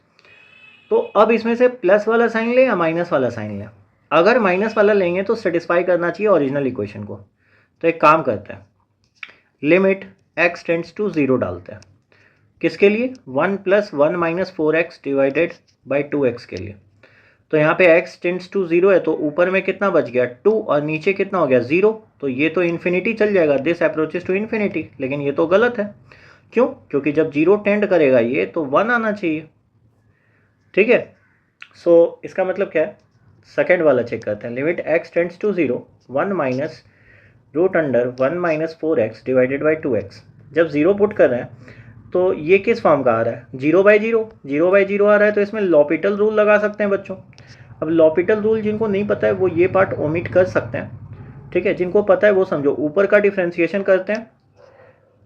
तो अब इसमें से प्लस वाला साइन लें या माइनस वाला साइन लें, अगर माइनस वाला लेंगे तो सेटिस्फाई करना चाहिए ओरिजिनल इक्वेशन को, तो एक काम करते हैं, लिमिट x टेंड्स टू 0 डालते हैं, किसके लिए, 1 plus 1 minus 4x divided by 2x के लिए, तो यहाँ पे x टेंड्स टू 0 है, तो ऊपर में कितना बच गया 2 और नीचे कितना हो गया 0, तो ये तो इन्फिनिटी चल जाएगा, दिस अप्रोचेस टू इन्फिनिटी, लेकिन ये तो गलत है, क्यों, क्योंकि जब 0 टेंड करेगा ये तो 1 आना चाहिए, ठीक है। सो इसका मतलब क्या है, सेकेंड वाला चेक करते हैं, limit x tends to 0 1 minus root under 1 minus 4x divided by 2x, जब 0 पुट कर रहे हैं तो ये किस फॉर्म का आ रहा है, 0/0, 0/0 आ रहा है, तो इसमें लॉपिटल रूल लगा सकते हैं बच्चों। अब लॉपिटल रूल जिनको नहीं पता है वो ये पार्ट ओमिट कर सकते हैं, ठीक है, जिनको पता है वो समझो, ऊपर का डिफ्रेंसिएशन करते हैं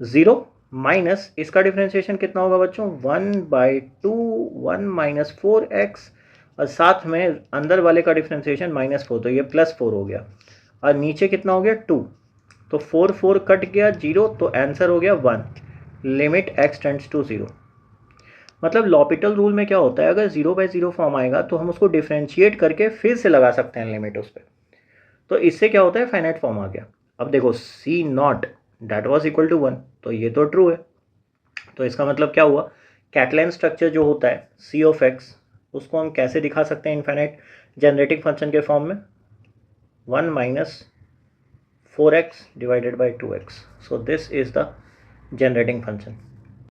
0 माइनस इसका डिफ्रेंसिएशन कितना होगा बच्चों, 1/2 1 माइनस 4x, और साथ में अंदर वाले का डिफ्रेंसिएशन -4, तो ये +4 हो गया, और नीचे कितना हो गया 2, तो 4 4 कट गया 0, तो आंसर हो गया 1, लिमिट x टेंड्स टू 0। मतलब लॉपिटल रूल में क्या होता है, अगर 0/0 फॉर्म आएगा तो हम उसको डिफ्रेंशिएट करके फिर से लगा सकते हैं लिमिट उस पर, तो इससे क्या होता है, फाइनाइट फॉर्म आ गया। अब देखो C naught that was equal to 1, तो ये तो ट्रू है, तो इसका मतलब क्या हुआ, कैटलाइन स्ट्रक्चर जो होता है सी ऑफ एक्स, उसको हम कैसे दिखा सकते हैं इनफाइनाइट जेनरेटिंग फंक्शन के फॉर्म में, 1 minus 4x divided by 2x, so this is the generating function।